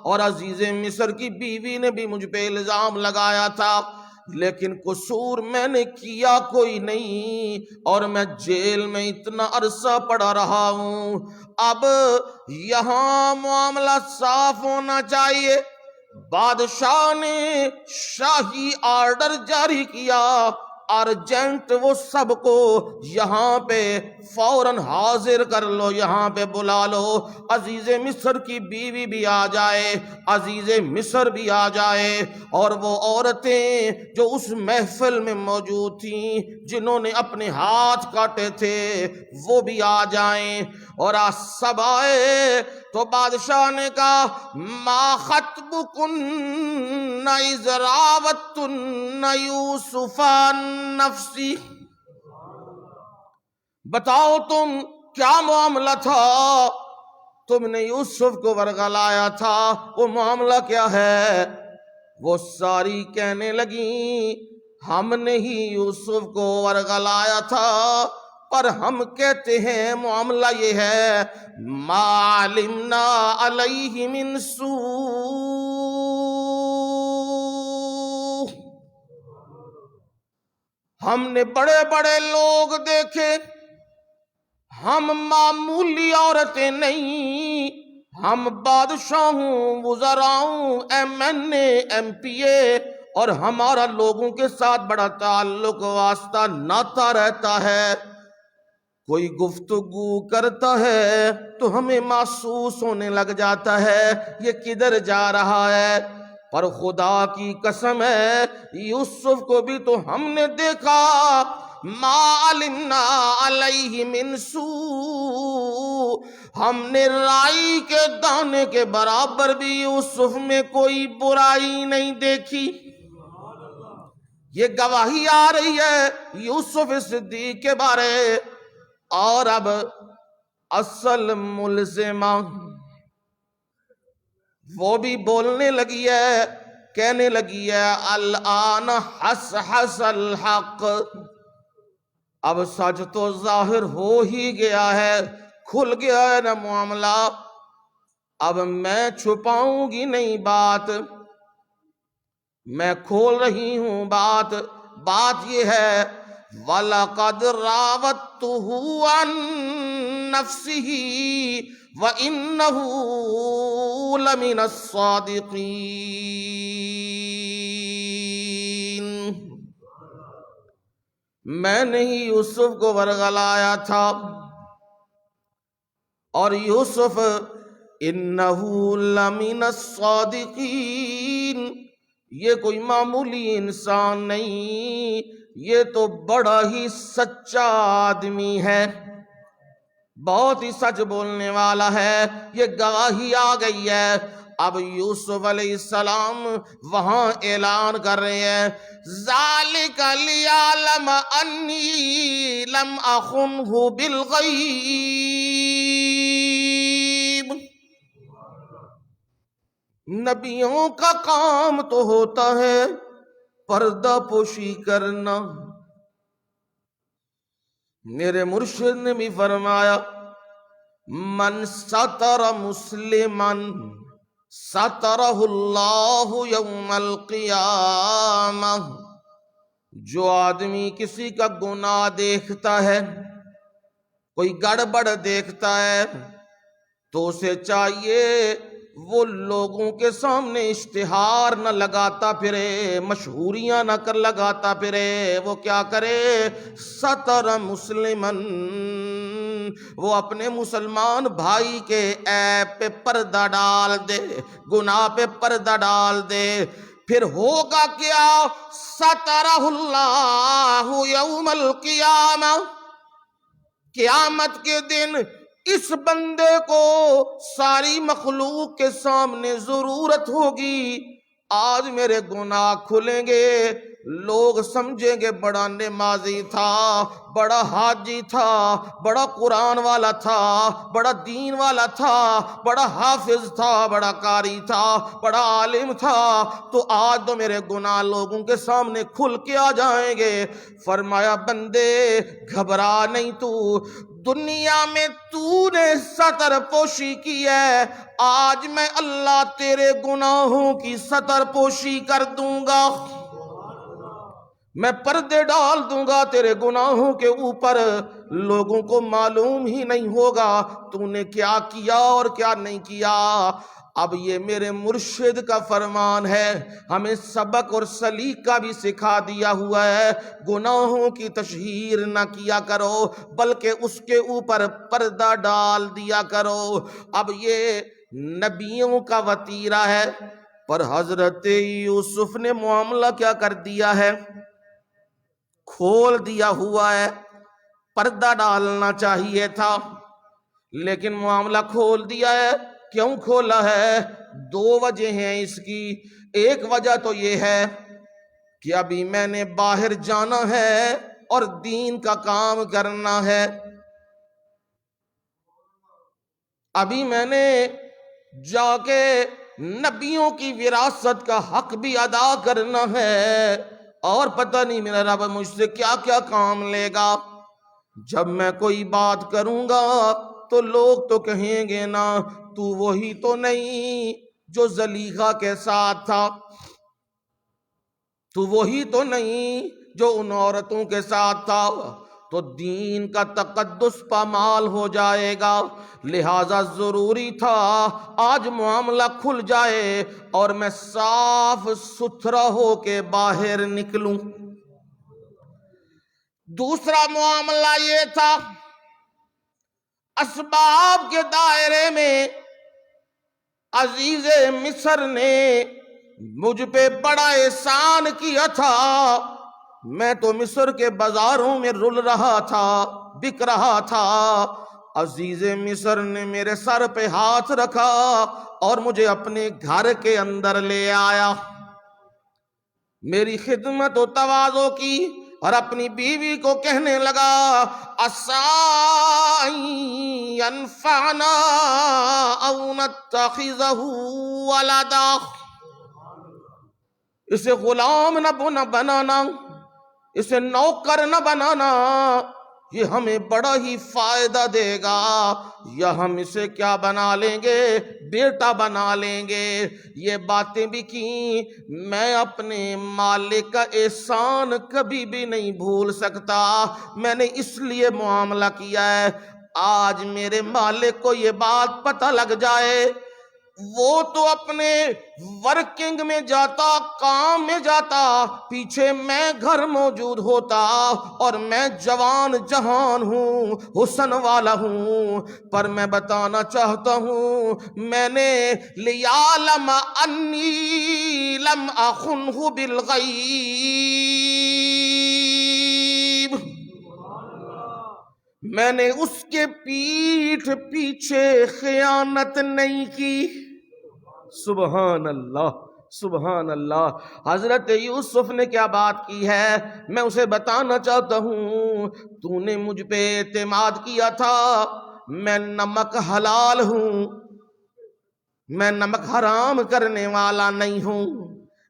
اور عزیز مصر کی بیوی نے بھی مجھ پہ الزام لگایا تھا، لیکن قصور میں نے کیا کوئی نہیں، اور میں جیل میں اتنا عرصہ پڑا رہا ہوں۔ اب یہاں معاملہ صاف ہونا چاہیے۔ بادشاہ نے شاہی آرڈر جاری کیا، ارجنٹ وہ سب کو یہاں پہ فوراً حاضر کر لو، یہاں پہ بلا لو، عزیز مصر کی بیوی بھی آ جائے، عزیز مصر بھی آ جائے، اور وہ عورتیں جو اس محفل میں موجود تھیں، جنہوں نے اپنے ہاتھ کاٹے تھے، وہ بھی آ جائیں، اور آج سب آئے۔ تو بادشاہ نے کہا ما خطبکن اذ راوتن یوسف عن نفسی، بتاؤ تم کیا معاملہ تھا، تم نے یوسف کو ورغلایا تھا، وہ معاملہ کیا ہے؟ وہ ساری کہنے لگیں ہم نے ہی یوسف کو ورغلایا تھا، پر ہم کہتے ہیں معاملہ یہ ہے ما علمنا علیہ من سوء، ہم نے بڑے بڑے لوگ دیکھے، ہم معمولی عورتیں نہیں، ہم بادشاہوں، وزراؤں، ایم پی اے، اور ہمارا لوگوں کے ساتھ بڑا تعلق واسطہ ناتا رہتا ہے، کوئی گفتگو کرتا ہے تو ہمیں محسوس ہونے لگ جاتا ہے یہ کدھر جا رہا ہے، پر خدا کی قسم ہے یوسف کو بھی تو ہم نے دیکھا، ما علمنا علیہ من سوء، ہم نے رائی کے دانے کے برابر بھی یوسف میں کوئی برائی نہیں دیکھی۔ یہ گواہی آ رہی ہے یوسف صدیق کے بارے، اور اب اصل ملزمہ وہ بھی بولنے لگی ہے، کہنے لگی ہے الآن حس حس الحق، اب سچ تو ظاہر ہو ہی گیا ہے، کھل گیا ہے نا معاملہ، اب میں چھپاؤں گی نہیں بات، میں کھول رہی ہوں بات۔ بات یہ ہے وَلَقَدْ رَاوَدتُّهُ عَن نَفْسِهِ وَإِنَّهُ لَمِنَ الصَّادِقِينَ، میں نے ہی یوسف کو ورغلایا تھا، اور یوسف اِنَّهُ لَمِنَ الصَّادِقِينَ، یہ کوئی معمولی انسان نہیں، یہ تو بڑا ہی سچا آدمی ہے، بہت ہی سچ بولنے والا ہے، یہ گواہی آ گئی ہے۔ اب یوسف علیہ السلام وہاں اعلان کر رہے ہیں ذَلِكَ لِيَعْلَمَ أَنِّي لَمْ أَخُنْهُ بِالْغَيْبِ، نبیوں کا کام تو ہوتا ہے پردہ پوشی کرنا، میرے مرشد نے بھی فرمایا من ستر مسلمن سترہ اللہ یوم القیامہ، جو آدمی کسی کا گناہ دیکھتا ہے، کوئی گڑبڑ دیکھتا ہے، تو اسے چاہیے وہ لوگوں کے سامنے اشتہار نہ لگاتا پھرے، مشہوریاں نہ کر لگاتا پھرے، وہ کیا کرے ستر مسلمن، وہ اپنے مسلمان بھائی کے عیب پہ پردہ ڈال دے، گناہ پہ پردہ ڈال دے، پھر ہوگا کیا سترہ اللہ یوم القیامہ، قیامت کے دن اس بندے کو ساری مخلوق کے سامنے ضرورت ہوگی، آج میرے گناہ کھلیں گے، لوگ سمجھیں گے بڑا نمازی تھا، بڑا حاجی تھا، بڑا قرآن والا تھا، بڑا دین والا تھا، بڑا حافظ تھا، بڑا قاری تھا، بڑا عالم تھا، تو آج تو میرے گناہ لوگوں کے سامنے کھل کے آ جائیں گے۔ فرمایا بندے گھبرا نہیں، تو دنیا میں تو نے ستر پوشی کی ہے، آج میں اللہ تیرے گناہوں کی ستر پوشی کر دوں گا، میں پردے ڈال دوں گا تیرے گناہوں کے اوپر، لوگوں کو معلوم ہی نہیں ہوگا تو نے کیا کیا اور کیا نہیں کیا۔ اب یہ میرے مرشد کا فرمان ہے، ہمیں سبق اور سلیقہ بھی سکھا دیا ہوا ہے، گناہوں کی تشہیر نہ کیا کرو بلکہ اس کے اوپر پردہ ڈال دیا کرو۔ اب یہ نبیوں کا وتیرہ ہے، پر حضرت یوسف نے معاملہ کیا کر دیا ہے، کھول دیا ہوا ہے۔ پردہ ڈالنا چاہیے تھا لیکن معاملہ کھول دیا ہے۔ کیوں کھولا ہے؟ دو وجہ ہیں اس کی۔ ایک وجہ تو یہ ہے کہ ابھی میں نے باہر جانا ہے اور دین کا کام کرنا ہے، ابھی میں نے جا کے نبیوں کی وراثت کا حق بھی ادا کرنا ہے، اور پتہ نہیں میرا رب مجھ سے کیا کیا کام لے گا۔ جب میں کوئی بات کروں گا تو لوگ تو کہیں گے نا تو وہی تو نہیں جو زلیخا کے ساتھ تھا، تو وہی تو نہیں جو ان عورتوں کے ساتھ تھا، تو دین کا تقدس پامال ہو جائے گا۔ لہذا ضروری تھا آج معاملہ کھل جائے اور میں صاف ستھرا ہو کے باہر نکلوں۔ دوسرا معاملہ یہ تھا، اسباب کے دائرے میں عزیز مصر نے مجھ پہ بڑا احسان کیا تھا، میں تو مصر کے بازاروں میں رل رہا تھا، بک رہا تھا، عزیز مصر نے میرے سر پہ ہاتھ رکھا اور مجھے اپنے گھر کے اندر لے آیا، میری خدمت و تواضع کی اور اپنی بیوی کو کہنے لگا عَسَىٰ يَنفَعُنَا أَوْ نَتَّخِذَهُ وَلَدًا، اسے غلام نہ بنانا، اسے نوکر نہ بنانا، یہ ہمیں بڑا ہی فائدہ دے گا، یا ہم اسے کیا بنا لیں گے، بیٹا بنا لیں گے۔ یہ باتیں بھی کی، میں اپنے مالک کا احسان کبھی بھی نہیں بھول سکتا، میں نے اس لیے معاملہ کیا ہے آج میرے مالک کو یہ بات پتہ لگ جائے، وہ تو اپنے ورکنگ میں جاتا، کام میں جاتا، پیچھے میں گھر موجود ہوتا، اور میں جوان جہان ہوں، حسن والا ہوں، پر میں بتانا چاہتا ہوں میں نے لِيَعْلَمَ أَنِّي لَمْ أَخُنْهُ بِالْغَيْبِ، میں نے اس کے پیٹھ پیچھے خیانت نہیں کی۔ سبحان اللہ، سبحان اللہ۔ حضرت یوسف نے کیا بات کی ہے میں اسے بتانا چاہتا ہوں، تو نے مجھ پہ اعتماد کیا تھا، میں نمک حلال ہوں، میں نمک حرام کرنے والا نہیں ہوں،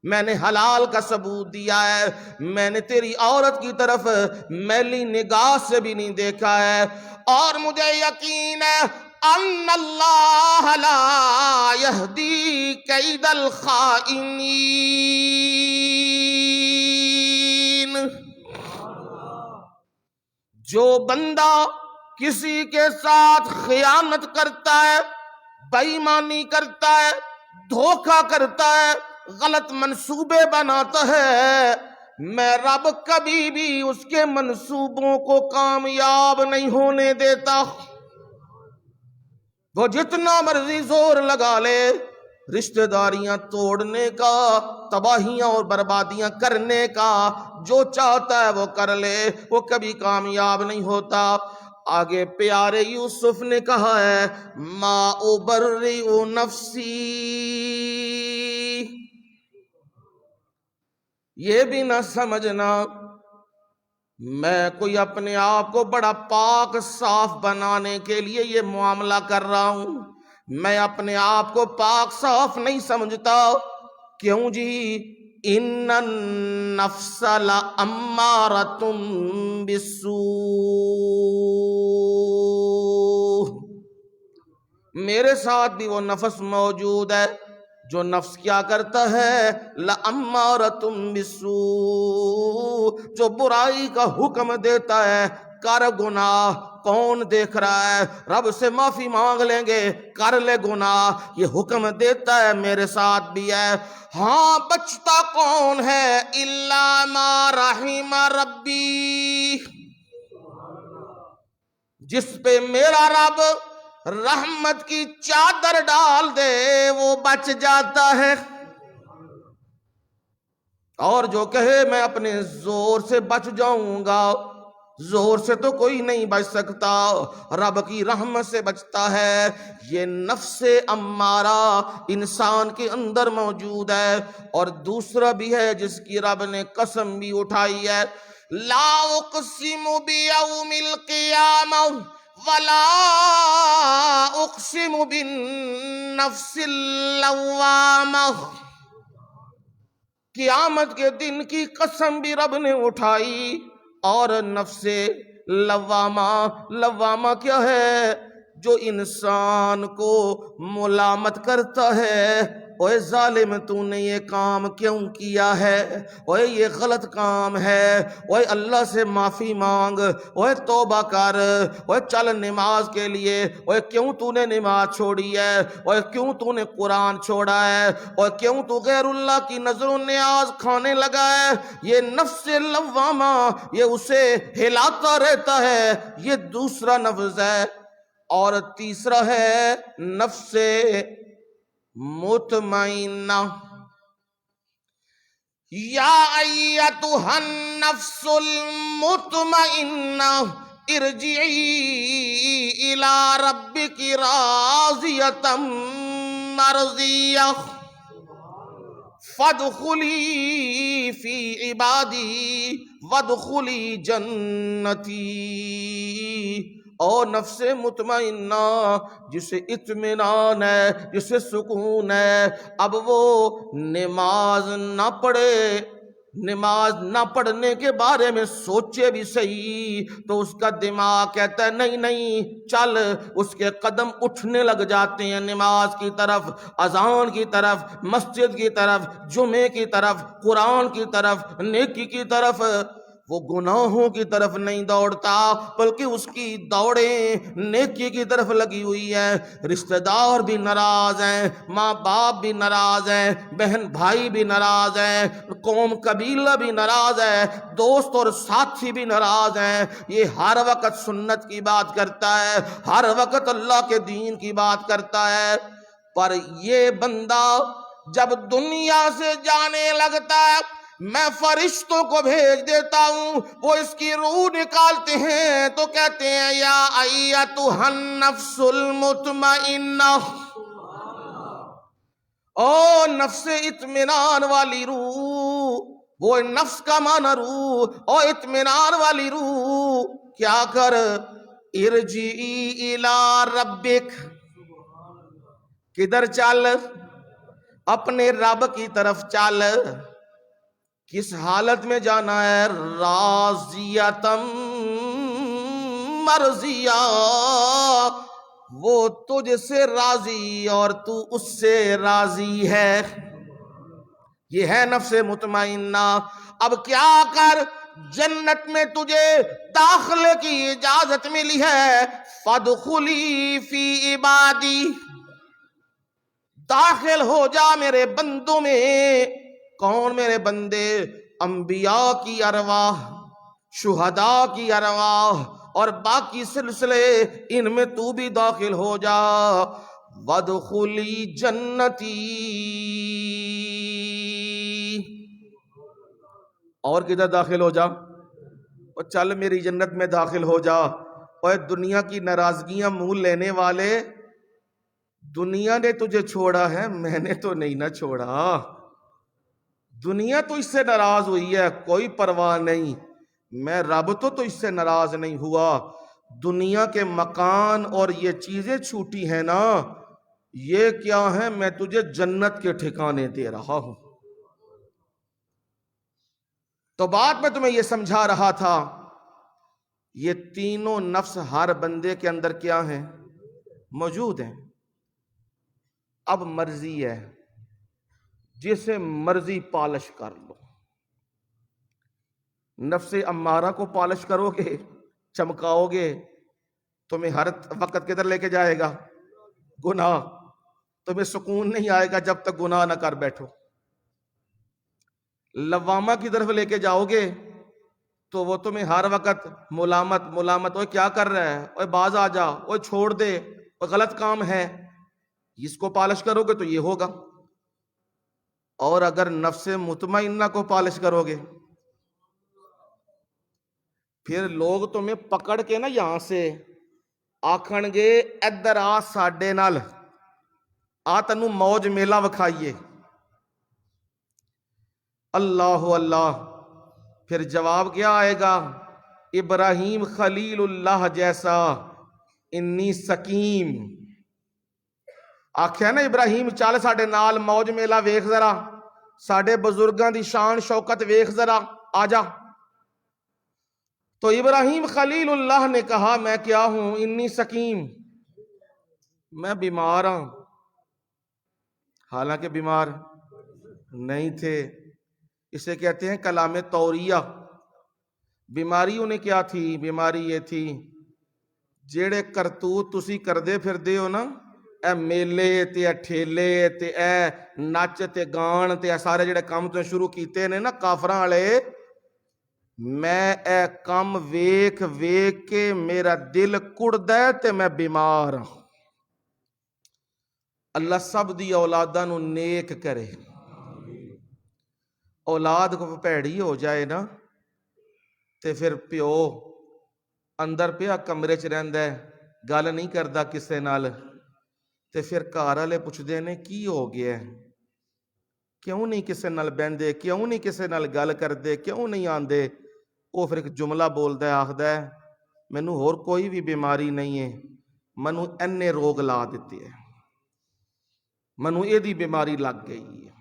میں نے حلال کا ثبوت دیا ہے، میں نے تیری عورت کی طرف میلی نگاہ سے بھی نہیں دیکھا ہے، اور مجھے یقین ہے ان اللہ لا یہدی کید الخائنین، جو بندہ کسی کے ساتھ خیانت کرتا ہے، بے ایمانی کرتا ہے، دھوکہ کرتا ہے، غلط منصوبے بناتا ہے، میں رب کبھی بھی اس کے منصوبوں کو کامیاب نہیں ہونے دیتا، وہ جتنا مرضی زور لگا لے، رشتہ داریاں توڑنے کا، تباہیاں اور بربادیاں کرنے کا جو چاہتا ہے وہ کر لے، وہ کبھی کامیاب نہیں ہوتا۔ آگے پیارے یوسف نے کہا ہے ما ابرئ نفسی، یہ بھی نہ سمجھنا میں کوئی اپنے آپ کو بڑا پاک صاف بنانے کے لیے یہ معاملہ کر رہا ہوں، میں اپنے آپ کو پاک صاف نہیں سمجھتا۔ کیوں جی؟ ان النفس لامارۃ بالسوء، میرے ساتھ بھی وہ نفس موجود ہے جو نفس کیا کرتا ہے، لامارۃ بالسوء، جو برائی کا حکم دیتا ہے کر گناہ۔ کون دیکھ رہا ہے؟ رب سے معافی مانگ لیں گے، کر لے گناہ، یہ حکم دیتا ہے، میرے ساتھ بھی ہے۔ ہاں بچتا کون ہے؟ الا ما رحم ربی، جس پہ میرا رب رحمت کی چادر ڈال دے وہ بچ جاتا ہے، اور جو کہے میں اپنے زور سے بچ جاؤں گا، زور سے تو کوئی نہیں بچ سکتا، رب کی رحمت سے بچتا ہے۔ یہ نفس امارہ انسان کے اندر موجود ہے، اور دوسرا بھی ہے جس کی رب نے قسم بھی اٹھائی ہے، لا اقسم بیوم القیامہ ولا اقسم بالنفس اللوامہ، قیامت کے دن کی قسم بھی رب نے اٹھائی، اور نفس لوامہ، لوامہ کیا ہے؟ جو انسان کو ملامت کرتا ہے، اوے ظالم تو نے یہ کام کیوں کیا ہے، اوے یہ غلط کام ہے، اوے اللہ سے معافی مانگ، اوے توبہ کر، اوے چل نماز کے لیے، اوے کیوں تو نے نماز چھوڑی ہے، اوے کیوں تو نے قرآن چھوڑا ہے، اوے کیوں تو غیر اللہ کی نظر و نیاز کھانے لگا ہے۔ یہ نفس لوامہ یہ اسے ہلاتا رہتا ہے، یہ دوسرا نفس ہے۔ اور تیسرا ہے نفس مطمئنہ، یا ایتھا النفس المطمئنہ ارجعی الی ربک راضیۃ مرضیہ فادخلی فی عبادی وادخلی جنتی۔ او نفس مطمئنہ، جسے اطمینان ہے، جسے سکون ہے، اب وہ نماز نہ پڑھے، نماز نہ پڑھنے کے بارے میں سوچے بھی صحیح تو اس کا دماغ کہتا ہے نہیں نہیں چل، اس کے قدم اٹھنے لگ جاتے ہیں نماز کی طرف، اذان کی طرف، مسجد کی طرف، جمعے کی طرف، قرآن کی طرف، نیکی کی طرف۔ وہ گناہوں کی طرف نہیں دوڑتا بلکہ اس کی دوڑیں نیکی کی طرف لگی ہوئی ہے۔ رشتہ دار بھی ناراض ہیں، ماں باپ بھی ناراض ہیں، بہن بھائی بھی ناراض ہیں، قوم قبیلہ بھی ناراض ہے، دوست اور ساتھی بھی ناراض ہیں۔ یہ ہر وقت سنت کی بات کرتا ہے، ہر وقت اللہ کے دین کی بات کرتا ہے، پر یہ بندہ جب دنیا سے جانے لگتا ہے میں فرشتوں کو بھیج دیتا ہوں، وہ اس کی روح نکالتے ہیں تو کہتے ہیں یا ایتھا النفس المطمئنہ، او نفس اطمینان والی روح، وہ نفس کا معنی روح، او اطمینان والی روح، کیا کر؟ ارجعی الی ربک، کدھر چل؟ اپنے رب کی طرف چل۔ کس حالت میں جانا ہے؟ راضیۃ مرضیہ، وہ تجھ سے راضی اور تو اس سے راضی ہے، یہ ہے نفس مطمئنہ۔ اب کیا کر؟ جنت میں تجھے داخلے کی اجازت ملی ہے، فادخلی فی عبادی، داخل ہو جا میرے بندوں میں۔ کون میرے بندے؟ انبیاء کی ارواح، شہداء کی ارواح اور باقی سلسلے، ان میں تو بھی داخل ہو جا۔ وادخلی جنتی، اور کدھر داخل ہو جا؟ اور چل میری جنت میں داخل ہو جا۔ اور دنیا کی ناراضگیاں منہ لینے والے، دنیا نے تجھے چھوڑا ہے، میں نے تو نہیں نہ چھوڑا، دنیا تو اس سے ناراض ہوئی ہے، کوئی پرواہ نہیں، میں رب تو اس سے ناراض نہیں ہوا، دنیا کے مکان اور یہ چیزیں چھوٹی ہیں نا، یہ کیا ہے، میں تجھے جنت کے ٹھکانے دے رہا ہوں۔ تو بات میں تمہیں یہ سمجھا رہا تھا، یہ تینوں نفس ہر بندے کے اندر کیا ہیں؟ موجود ہیں۔ اب مرضی ہے، جسے مرضی پالش کر لو۔ نفس امارہ کو پالش کرو گے، چمکاؤ گے، تمہیں ہر وقت کدھر لے کے جائے گا؟ گناہ۔ تمہیں سکون نہیں آئے گا جب تک گناہ نہ کر بیٹھو۔ لوامہ کی طرف لے کے جاؤ گے تو وہ تمہیں ہر وقت ملامت، اوے کیا کر رہا ہے، اوے باز آ جا، اوے چھوڑ دے، اوے غلط کام ہے۔ اس کو پالش کرو گے تو یہ ہوگا۔ اور اگر نفس مطمئنہ کو پالش کرو گے، پھر لوگ تمہیں پکڑ کے نا یہاں سے آکھن گے ادھر آ ساڈے نال، آ تنو موج میلہ وکھائیے۔ اللہ اللہ، پھر جواب کیا آئے گا؟ ابراہیم خلیل اللہ جیسا انی سکیم۔ آکھیا نا ابراہیم چل ساڈے نال موج میلہ ویکھ ذرا، ساڈے بزرگاں دی شان شوکت ویکھ ذرا، آ جا۔ تو ابراہیم خلیل اللہ نے کہا میں کیا ہوں؟ انی سکیم، میں بیمار ہوں۔ حالانکہ بیمار نہیں تھے۔ اسے کہتے ہیں کلام توریہ۔ بیماری انہیں کیا تھی؟ بیماری یہ تھی جیڑے کرتوت تسی کردے پھر دے ہو نا، اے میلے تے اے ٹھیلے تے اے نچ تے گان تے اے سارے جڑے کام تو شروع کیتے نے نا کافراں والے، میں اے کام ویکھ ویکھ کے میرا دل کڑدا ہے تے میں بیمار ہوں۔ اللہ سب دی اولاداں نو نیک کرے۔ اولاد کو پیڑی ہو جائے نا تے پھر پیو اندر پیا کمرے چ رہندا ہے، گل نہیں کردا کسے نال، تے پھر گھر والے پوچھدے نے کی ہو گیا ہے، کیوں نہیں کسے نال بہندے، کیوں نہیں کسے نال گل کردے، کیوں نہیں آندے؟ وہ پھر ایک جملہ بولدا ہے، آکھدا ہے مینوں ہور کوئی بھی بیماری نہیں ہے، مینوں اینے روگ لا دیتے ہیں، مینوں یہ دی بیماری لگ گئی ہے۔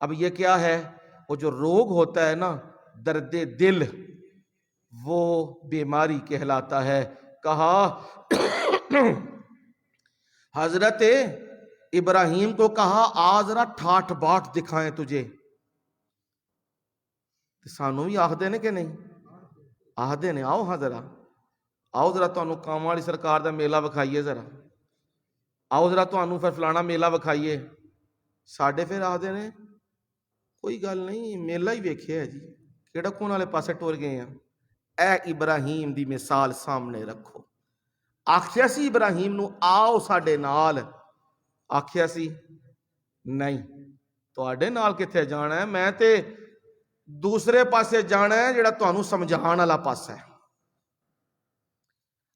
اب یہ کیا ہے؟ وہ جو روگ ہوتا ہے نا، درد دل، وہ بیماری کہلاتا ہے۔ کہا حضرت ابراہیم کو کہا آ ذرا ٹھاٹھ باٹھ دکھائیں تجھے۔ سانو بھی آخدے نے کہ نہیں؟ آخدے نے آؤ ہاں ذرا، آؤ ذرا تانوں کام والی سرکار دا میلہ وکھائیے، ذرا آؤ ذرا تانوں پھر فلانا میلہ وکھائیے۔ ساڈے پھر آخدے نے کوئی گل نہیں، میلہ ہی ویکھیا ہے جی، کیڑا کون والے پاسے ٹر گئے ہیں۔ اے ابراہیم دی مثال سامنے رکھو۔ آکھیا سی ابراہیم نو آؤ ساڈے نال، آکھیا سی نہیں، تواڈے نال کتھے جانا ہے، میں تے دوسرے پاسے جانا ہے جڑا تانوں سمجھان والا پاسا ہے۔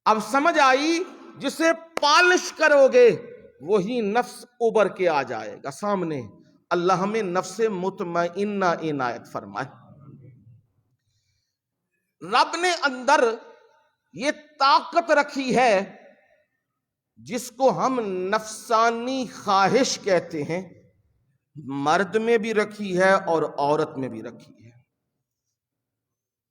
اب سمجھ آئی، جسے پالش کرو گے وہی نفس ابھر کے آ جائے گا سامنے۔ اللہ ہمیں نفس مطمئنہ عنایت فرمائے۔ رب نے اندر یہ طاقت رکھی ہے جس کو ہم نفسانی خواہش کہتے ہیں، مرد میں بھی رکھی ہے اور عورت میں بھی رکھی ہے۔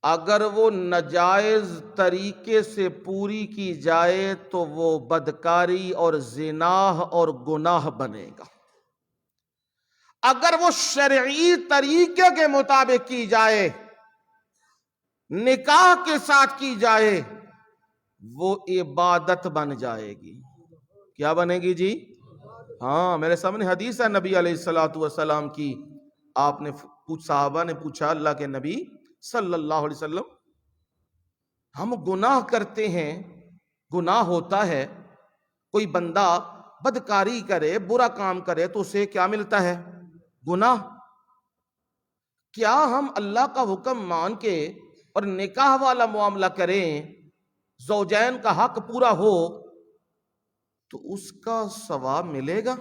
اگر وہ ناجائز طریقے سے پوری کی جائے تو وہ بدکاری اور زنا اور گناہ بنے گا۔ اگر وہ شرعی طریقے کے مطابق کی جائے، نکاح کے ساتھ کی جائے، وہ عبادت بن جائے گی۔ کیا بنے گی جی؟ ہاں، میرے سامنے حدیث ہے نبی علیہ السلام کی۔ آپ نے صحابہ نے پوچھا اللہ کے نبی صلی اللہ علیہ وسلم، ہم گناہ کرتے ہیں، گناہ ہوتا ہے، کوئی بندہ بدکاری کرے، برا کام کرے تو اسے کیا ملتا ہے؟ گناہ۔ کیا ہم اللہ کا حکم مان کے اور نکاح والا معاملہ کریں، زوجین کا حق پورا ہو تو اس کا ثواب ملے گا؟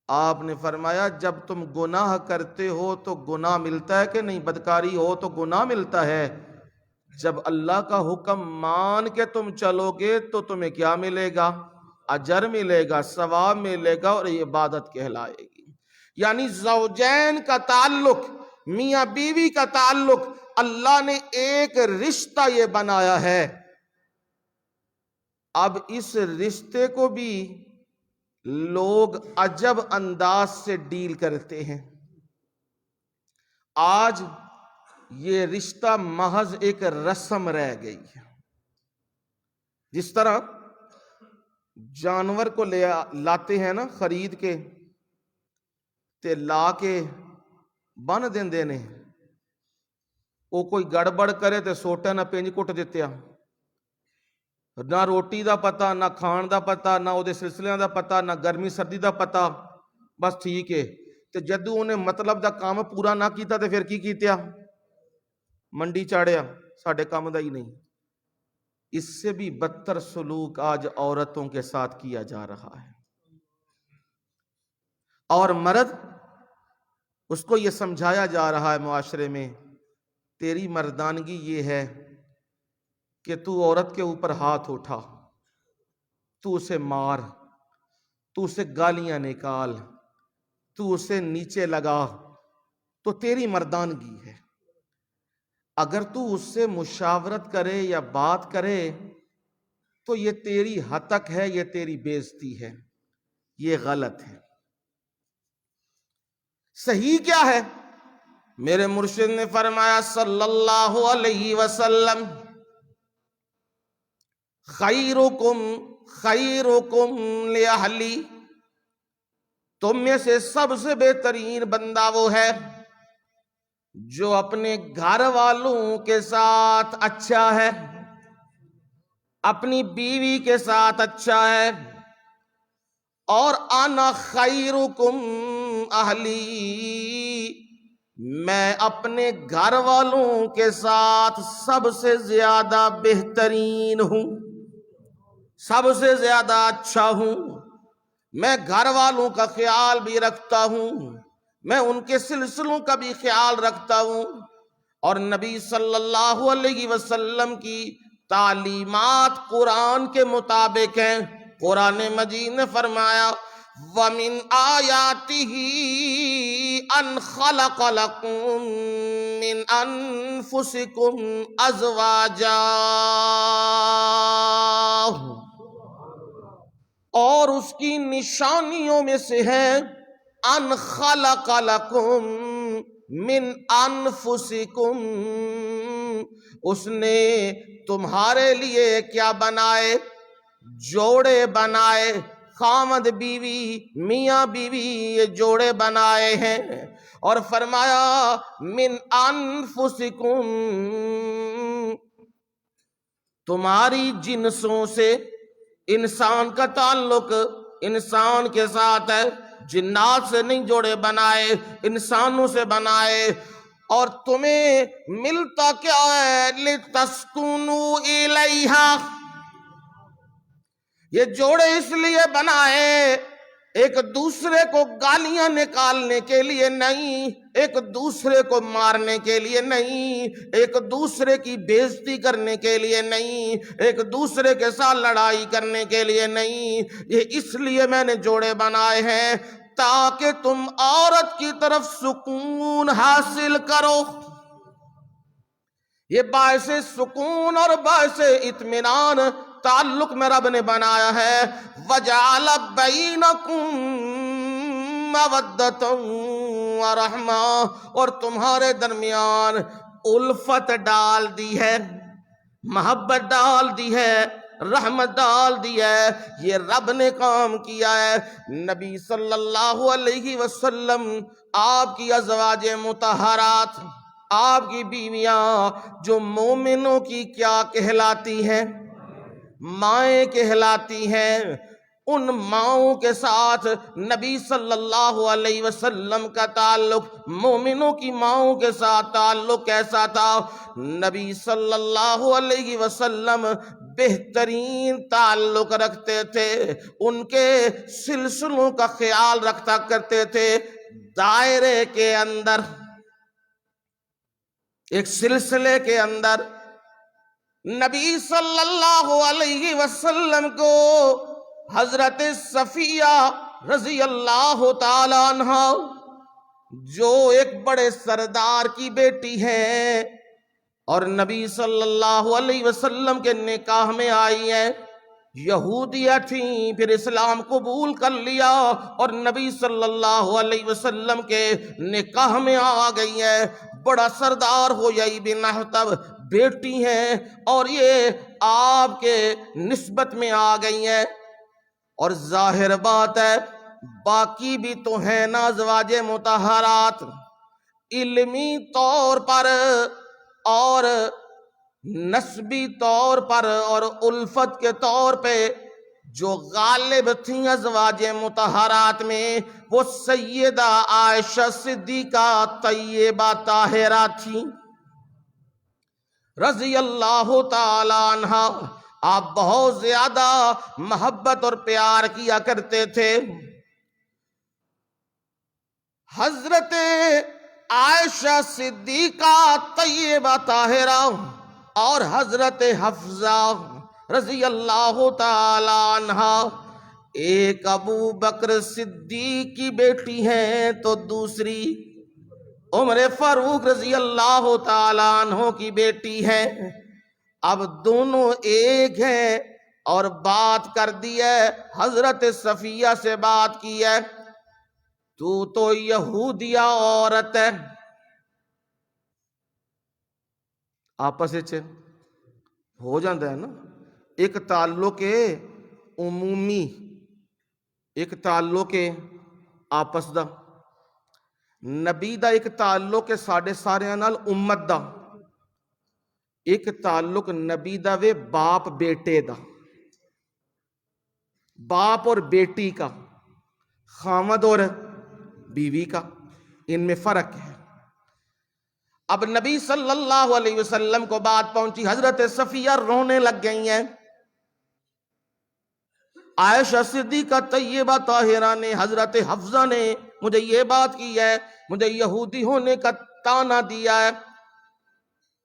آپ نے فرمایا جب تم گناہ کرتے ہو تو گناہ ملتا ہے کہ نہیں؟ بدکاری ہو تو گناہ ملتا ہے، جب اللہ کا حکم مان کے تم چلو گے تو تمہیں کیا ملے گا؟ اجر ملے گا، ثواب ملے گا، اور یہ عبادت کہلائے گی۔ یعنی زوجین کا تعلق، میاں بیوی کا تعلق، اللہ نے ایک رشتہ یہ بنایا ہے۔ اب اس رشتے کو بھی لوگ عجب انداز سے ڈیل کرتے ہیں۔ آج یہ رشتہ محض ایک رسم رہ گئی ہے۔ جس طرح جانور کو لاتے ہیں نا خرید کے تے لا کے بن دیندے نے، وہ کوئی گڑبڑ کرے تے سوٹا نہ پنج کٹ دیتے ہیں، نہ روٹی دا پتا، نہ کھان دا پتا، نہ او دے سلسلے دا پتا، نہ گرمی سردی دا پتا، بس ٹھیک ہے۔ تے جدو انہیں مطلب دا کام پورا نہ کیتا تے پھر کی کیتیا؟ منڈی چاڑیا، ساڑھے کام دا ہی نہیں۔ اس سے بھی بدتر سلوک آج عورتوں کے ساتھ کیا جا رہا ہے، اور مرد اس کو یہ سمجھایا جا رہا ہے معاشرے میں، تیری مردانگی یہ ہے کہ تو عورت کے اوپر ہاتھ اٹھا، تو اسے مار، تو اسے گالیاں نکال، تو اسے نیچے لگا، تو تیری مردانگی ہے۔ اگر تو اس سے مشاورت کرے یا بات کرے تو یہ تیری ہتک ہے، یہ تیری بے عزتی ہے، یہ غلط ہے۔ صحیح کیا ہے؟ میرے مرشد نے فرمایا صلی اللہ علیہ وسلم، خیرکم خیرکم لأہلی، تم میں سے سب سے بہترین بندہ وہ ہے جو اپنے گھر والوں کے ساتھ اچھا ہے، اپنی بیوی کے ساتھ اچھا ہے، اور انا خیرکم اہلی، میں اپنے گھر والوں کے ساتھ سب سے زیادہ بہترین ہوں، سب سے زیادہ اچھا ہوں، میں گھر والوں کا خیال بھی رکھتا ہوں، میں ان کے سلسلوں کا بھی خیال رکھتا ہوں۔ اور نبی صلی اللہ علیہ وسلم کی تعلیمات قرآن کے مطابق ہیں۔ قرآن مجید نے فرمایا وَمِنْ آيَاتِهِ أَنْ خَلَقَ لَكُم مِّنْ أَنفُسِكُمْ أَزْوَاجًا، اور اس کی نشانیوں میں سے ہے ان خلق لکم من انفسکم، اس نے تمہارے لیے کیا بنائے؟ جوڑے بنائے۔ خامد بیوی، میاں بیوی یہ جوڑے بنائے ہیں، اور فرمایا من انفسکم، تمہاری جنسوں سے۔ انسان کا تعلق انسان کے ساتھ ہے، جنات سے نہیں جوڑے بنائے، انسانوں سے بنائے۔ اور تمہیں ملتا کیا ہے؟ لِتَسْكُنُوا إِلَيْهَا، یہ جوڑے اس لیے بنائے ایک دوسرے کو گالیاں نکالنے کے لیے نہیں، ایک دوسرے کو مارنے کے لیے نہیں، ایک دوسرے کی بے عزتی کرنے کے لیے نہیں، ایک دوسرے کے ساتھ لڑائی کرنے کے لیے نہیں۔ یہ اس لیے میں نے جوڑے بنائے ہیں تاکہ تم عورت کی طرف سکون حاصل کرو۔ یہ باعث سکون اور باعث اطمینان تعلق میں رب نے بنایا ہے۔ وَجَعَلَ بَيْنَكُمْ مَوَدَّةً وَرَحْمَةً، اور تمہارے درمیان الفت ڈال دی ہے، محبت ڈال دی ہے، رحمت ڈال دی ہے۔ یہ رب نے کام کیا ہے۔ نبی صلی اللہ علیہ وسلم، آپ کی ازواج مطہرات، آپ کی بیویاں جو مومنوں کی کیا کہلاتی ہیں؟ مائیں کہلاتی ہیں۔ ان ماؤں کے ساتھ نبی صلی اللہ علیہ وسلم کا تعلق، مومنوں کی ماؤں کے ساتھ تعلق کیسا تھا؟ نبی صلی اللہ علیہ وسلم بہترین تعلق رکھتے تھے، ان کے سلسلوں کا خیال رکھتا کرتے تھے۔ دائرے کے اندر، ایک سلسلے کے اندر نبی صلی اللہ علیہ وسلم کو حضرت صفیہ رضی اللہ تعالی عنہ، جو ایک بڑے سردار کی بیٹی ہیں اور نبی صلی اللہ علیہ وسلم کے نکاح میں آئی ہیں، یہودیہ تھیں، پھر اسلام قبول کر لیا اور نبی صلی اللہ علیہ وسلم کے نکاح میں آ گئی ہیں۔ بڑا سردار ہویئی بن اخطب بیٹی ہیں اور یہ آپ کے نسبت میں آ گئی ہیں، اور ظاہر بات ہے باقی بھی تو ہیں نا ازواج مطہرات، علمی طور پر اور نسبی طور پر اور الفت کے طور پہ جو غالب تھیں ازواج مطہرات میں، وہ سیدہ عائشہ صدیقہ طیبہ طاہرہ تھیں رضی اللہ تعالی عنہا۔ آپ بہت زیادہ محبت اور پیار کیا کرتے تھے۔ حضرت عائشہ صدیقہ طیبہ طاہرہ اور حضرت حفصہ رضی اللہ تعالی عنہا، ایک ابو بکر صدیق کی بیٹی ہیں تو دوسری عمر فاروق رضی اللہ تعالی عنہ کی بیٹی ہے۔ اب دونوں ایک ہیں اور بات کر دی ہے، حضرت صفیہ سے بات کی ہے، تو یہودیہ عورت ہے۔ آپس ہو جاتا ہے نا، ایک تعلق عمومی، ایک تعلق آپس دا، نبی دا ایک تعلق ہے ساڈے ساریاں نال امت دا، ایک تعلق نبی دا وے باپ بیٹے دا، باپ اور بیٹی کا، خامد اور بیوی کا، ان میں فرق ہے۔ اب نبی صلی اللہ علیہ وسلم کو بات پہنچی، حضرت صفیہ رونے لگ گئی ہیں۔ عائشہ صدیقہ طیبہ طاہرہ نے، حضرت حفصہ نے مجھے یہ بات کی ہے، مجھے یہودی ہونے کا تانا دیا ہے۔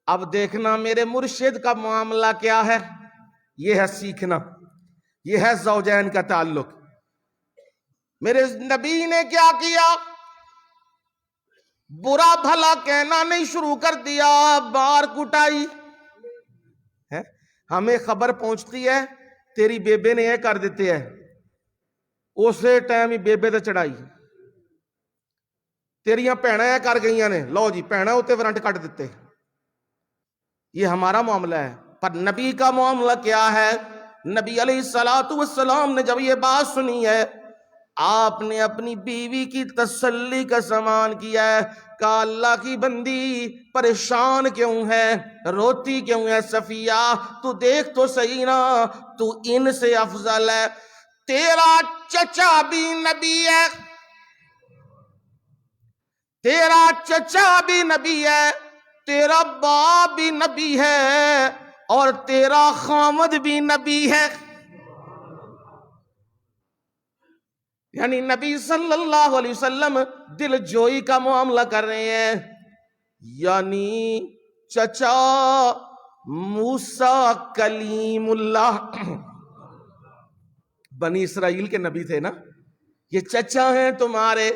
اب دیکھنا میرے مرشد کا معاملہ کیا ہے، یہ ہے سیکھنا، یہ ہے زوجین کا تعلق۔ میرے نبی نے کیا کیا؟ برا بھلا کہنا نہیں شروع کر دیا، بار کٹائی ہے۔ ہمیں خبر پہنچتی ہے تیری بیبے نے یہ کر دیتے ہے، اسے ٹائم ہی بیبے تے چڑھائی، تیریاں بھیناں یہ کر گئیاں نے، لو جی بھیناں اتے ورنٹ کٹ دیتے۔ یہ ہمارا معاملہ ہے، پر نبی کا معاملہ کیا ہے؟ نبی علیہ السلام نے جب یہ بات سنی ہے، آپ نے اپنی بیوی کی تسلی کا سامان کیا ہے، کہا اللہ کی بندی پریشان کیوں ہے، روتی کیوں ہے صفیہ، تو دیکھ تو صحیح نا، تو ان سے افضل ہے، تیرا چچا بھی نبی ہے، تیرا چچا بھی نبی ہے، تیرا باپ بھی نبی ہے اور تیرا خامد بھی نبی ہے۔ یعنی نبی صلی اللہ علیہ وسلم دل جوئی کا معاملہ کر رہے ہیں، یعنی چچا موسیٰ کلیم اللہ بنی اسرائیل کے نبی تھے نا، یہ چچا ہیں تمہارے،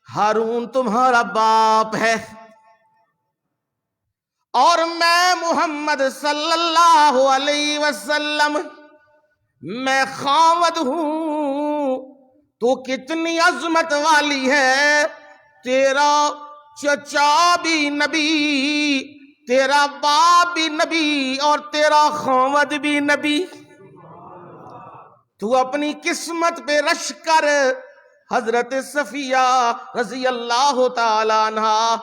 ہارون تمہارا باپ ہے، اور میں محمد صلی اللہ علیہ وسلم میں خامد ہوں، تو کتنی عظمت والی ہے، تیرا چچا بھی نبی، تیرا باپ بھی نبی اور تیرا خامد بھی نبی۔ تو اپنی قسمت پہ رش کر۔ حضرت صفیہ رضی اللہ تعالی عنہا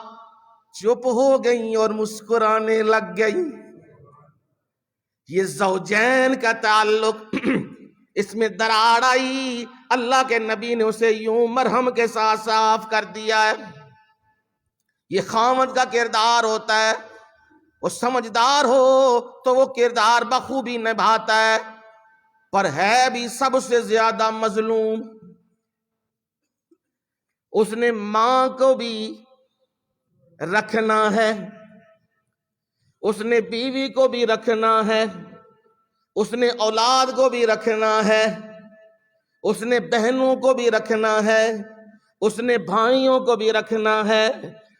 چپ ہو گئیں اور مسکرانے لگ گئیں۔ یہ زوجین کا تعلق اس میں دراڑ آئی، اللہ کے نبی نے اسے یوں مرہم کے ساتھ صاف کر دیا ہے۔ یہ خاوند کا کردار ہوتا ہے، وہ سمجھدار ہو تو وہ کردار بخوبی نبھاتا ہے، پر ہے بھی سب سے زیادہ مظلوم۔ اس نے ماں کو بھی رکھنا ہے، اس نے بیوی کو بھی رکھنا ہے، اس نے اولاد کو بھی رکھنا ہے، اس نے بہنوں کو بھی رکھنا ہے، اس نے بھائیوں کو بھی رکھنا ہے،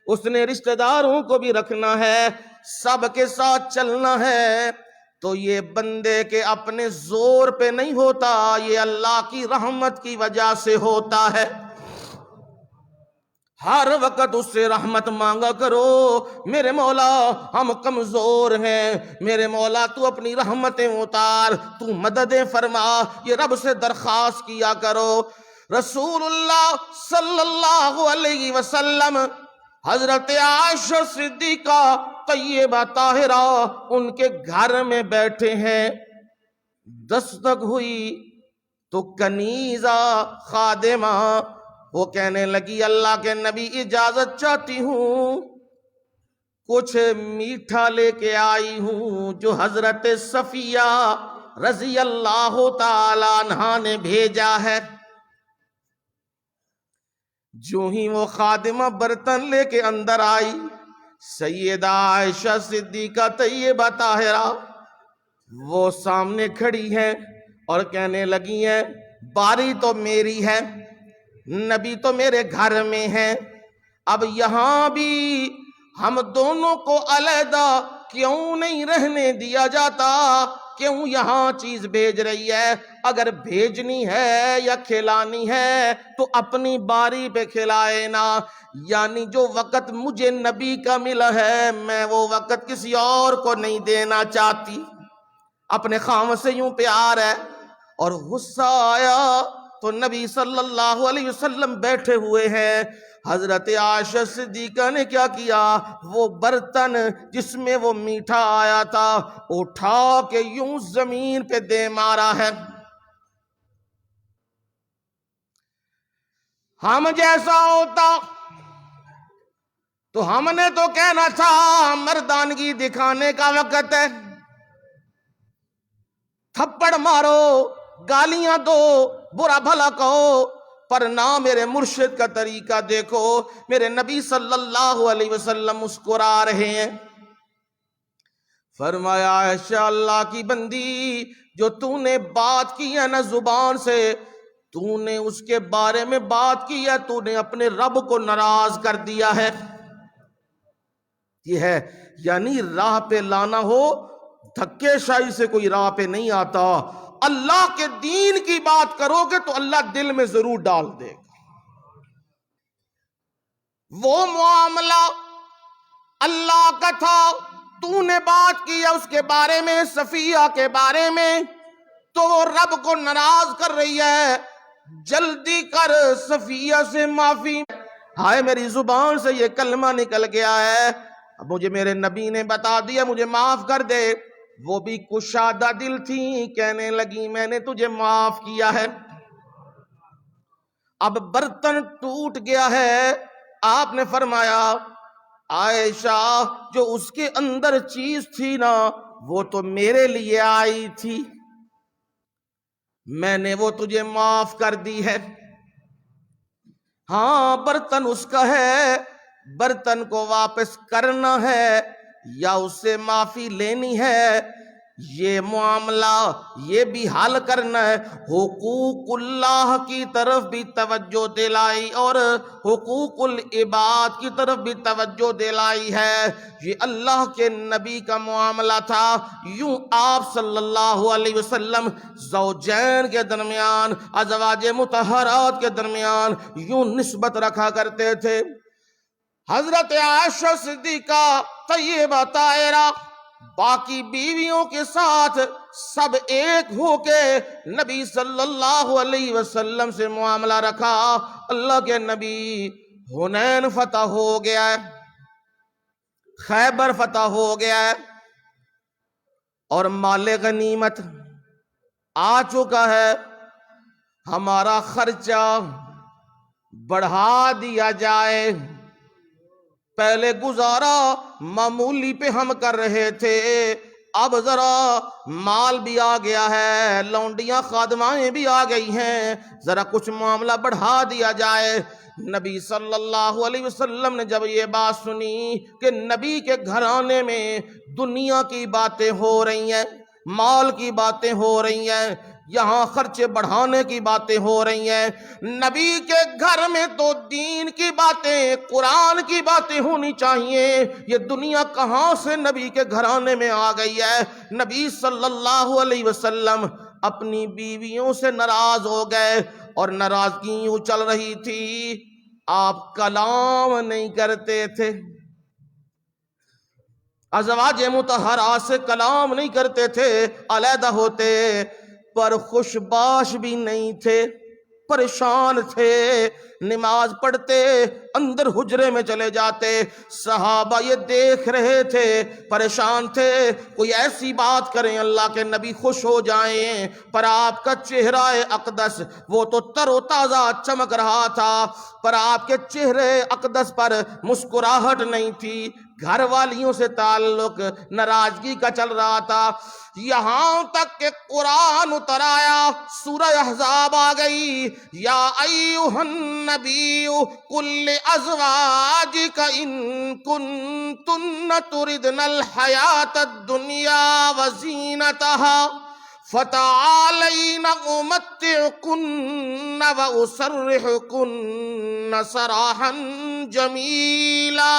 اس نے رشتہ داروں کو بھی رکھنا ہے، سب کے ساتھ چلنا ہے۔ تو یہ بندے کے اپنے زور پہ نہیں ہوتا، یہ اللہ کی رحمت کی وجہ سے ہوتا ہے۔ ہر وقت اس سے رحمت مانگا کرو، میرے مولا ہم کمزور ہیں، میرے مولا تو اپنی رحمتیں اتار، تو مددیں فرما، یہ رب سے درخواست کیا کرو۔ رسول اللہ صلی اللہ علیہ وسلم حضرت عائشہ صدیقہ طیبہ طاہرہ ان کے گھر میں بیٹھے ہیں، دستک ہوئی تو کنیزہ خادمہ وہ کہنے لگی اللہ کے نبی اجازت چاہتی ہوں، کچھ میٹھا لے کے آئی ہوں جو حضرت صفیہ رضی اللہ تعالی عنہا نے بھیجا ہے۔ جو ہی وہ خادمہ برتن لے کے اندر آئی، سیدہ عائشہ صدیقہ طیبہ طاہرہ وہ سامنے کھڑی ہیں اور کہنے لگی ہیں باری تو میری ہے، نبی تو میرے گھر میں ہیں، اب یہاں بھی ہم دونوں کو علیحدہ کیوں نہیں رہنے دیا جاتا؟ کیوں یہاں چیز بھیج رہی ہے؟ اگر بھیجنی ہے یا کھلانی ہے تو اپنی باری پہ کھلائے نا، یعنی جو وقت مجھے نبی کا ملا ہے میں وہ وقت کسی اور کو نہیں دینا چاہتی۔ اپنے خاوند سے یوں پیار ہے۔ اور غصہ آیا تو نبی صلی اللہ علیہ وسلم بیٹھے ہوئے ہیں، حضرت عائشہ صدیقہ نے کیا کیا، وہ برتن جس میں وہ میٹھا آیا تھا اٹھا کے یوں زمین پہ دے مارا ہے۔ ہم جیسا ہوتا تو ہم نے تو کہنا تھا مردانگی دکھانے کا وقت ہے، تھپڑ مارو، گالیاں دو، برا بھلا کہو، پر نہ میرے مرشد کا طریقہ دیکھو۔ میرے نبی صلی اللہ علیہ وسلم مسکرا رہے ہیں۔ فرمایا عائشہ اللہ کی بندی، جو تو نے بات کی ہے نا زبان سے، تو نے اس کے بارے میں بات کی ہے، تو نے اپنے رب کو ناراض کر دیا ہے۔ یہ ہے یعنی راہ پہ لانا ہو، دھکے شاہی سے کوئی راہ پہ نہیں آتا۔ اللہ کے دین کی بات کرو گے تو اللہ دل میں ضرور ڈال دے گا۔ وہ معاملہ اللہ کا تھا، تو نے بات کی ہے اس کے بارے میں، صفیہ کے بارے میں، تو وہ رب کو ناراض کر رہی ہے، جلدی کر صفیہ سے معافی۔ ہائے میری زبان سے یہ کلمہ نکل گیا ہے، اب مجھے میرے نبی نے بتا دیا، مجھے معاف کر دے۔ وہ بھی کشادہ دل تھی، کہنے لگی میں نے تجھے معاف کیا ہے۔ اب برتن ٹوٹ گیا ہے، آپ نے فرمایا عائشہ جو اس کے اندر چیز تھی نا وہ تو میرے لیے آئی تھی، میں نے وہ تجھے معاف کر دی ہے۔ ہاں برتن اس کا ہے، برتن کو واپس کرنا ہے یا اس سے معافی لینی ہے، یہ معاملہ یہ بھی حل کرنا ہے۔ حقوق اللہ کی طرف بھی توجہ دلائی اور حقوق العباد کی طرف بھی توجہ دلائی ہے۔ یہ اللہ کے نبی کا معاملہ تھا۔ یوں آپ صلی اللہ علیہ وسلم زوجین کے درمیان، ازواج مطہرات کے درمیان یوں نسبت رکھا کرتے تھے۔ حضرت عائشہ صدیقہ طیبہ طاہرہ باقی بیویوں کے ساتھ سب ایک ہو کے نبی صلی اللہ علیہ وسلم سے معاملہ رکھا۔ اللہ کے نبی، حنین فتح ہو گیا ہے، خیبر فتح ہو گیا ہے، اور مال غنیمت آ چکا ہے، ہمارا خرچہ بڑھا دیا جائے۔ پہلے گزارا معمولی پہ ہم کر رہے تھے، اب ذرا مال بھی آ گیا ہے، لونڈیاں خادمائیں بھی آ گئی ہیں، ذرا کچھ معاملہ بڑھا دیا جائے۔ نبی صلی اللہ علیہ وسلم نے جب یہ بات سنی کہ نبی کے گھرانے میں دنیا کی باتیں ہو رہی ہیں، مال کی باتیں ہو رہی ہیں، یہاں خرچے بڑھانے کی باتیں ہو رہی ہیں، نبی کے گھر میں تو دین کی باتیں، قرآن کی باتیں ہونی چاہیے، یہ دنیا کہاں سے نبی کے گھرانے میں آ گئی ہے؟ نبی صلی اللہ علیہ وسلم اپنی بیویوں سے ناراض ہو گئے، اور ناراضگی یوں چل رہی تھی، آپ کلام نہیں کرتے تھے، ازواج مطہرات سے کلام نہیں کرتے تھے، علیحدہ ہوتے، پر خوش باش بھی نہیں تھے، پریشان تھے، نماز پڑھتے اندر حجرے میں چلے جاتے، صحابہ یہ دیکھ رہے تھے، پریشان تھے، کوئی ایسی بات کریں اللہ کے نبی خوش ہو جائیں، پر آپ کا چہرہ اقدس وہ تو تر و تازہ چمک رہا تھا، پر آپ کے چہرے اقدس پر مسکراہٹ نہیں تھی، گھر والیوں سے تعلق ناراضگی کا چل رہا تھا، یہاں تک کہ قرآن اتر آیا، سورہ احزاب آ گئی، یا ایھا النبی قل لازواجک ان کنتن تردن الحیاۃ الدنیا وزینتها فتعالین امتعکن واسرحکن سراحا جمیلا۔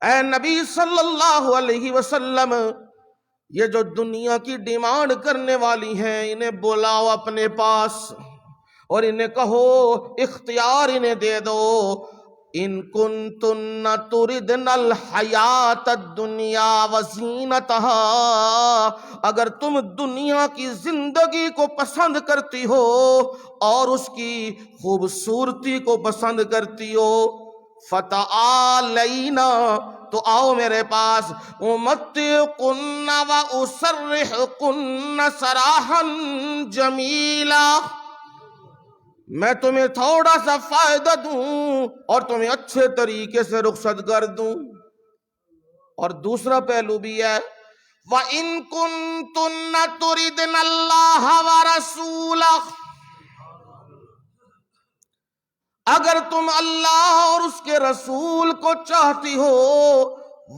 اے نبی صلی اللہ علیہ وسلم، یہ جو دنیا کی ڈیمانڈ کرنے والی ہیں انہیں بلاؤ اپنے پاس، اور انہیں کہو اختیار انہیں دے دو، ان کنتن تردن الحیات الدنیا وزینتها، اگر تم دنیا کی زندگی کو پسند کرتی ہو اور اس کی خوبصورتی کو پسند کرتی ہو، فتعالینا، تو آؤ میرے پاس، امتعکن واسرحکن سراحا جمیلا، میں تمہیں تھوڑا سا فائدہ دوں اور تمہیں اچھے طریقے سے رخصت کر دوں۔ اور دوسرا پہلو بھی ہے، وَإِن كُنتُنَّ تُرِدْنَ اللَّهَ وَرَسُولَهُ، اگر تم اللہ اور اس کے رسول کو چاہتی ہو،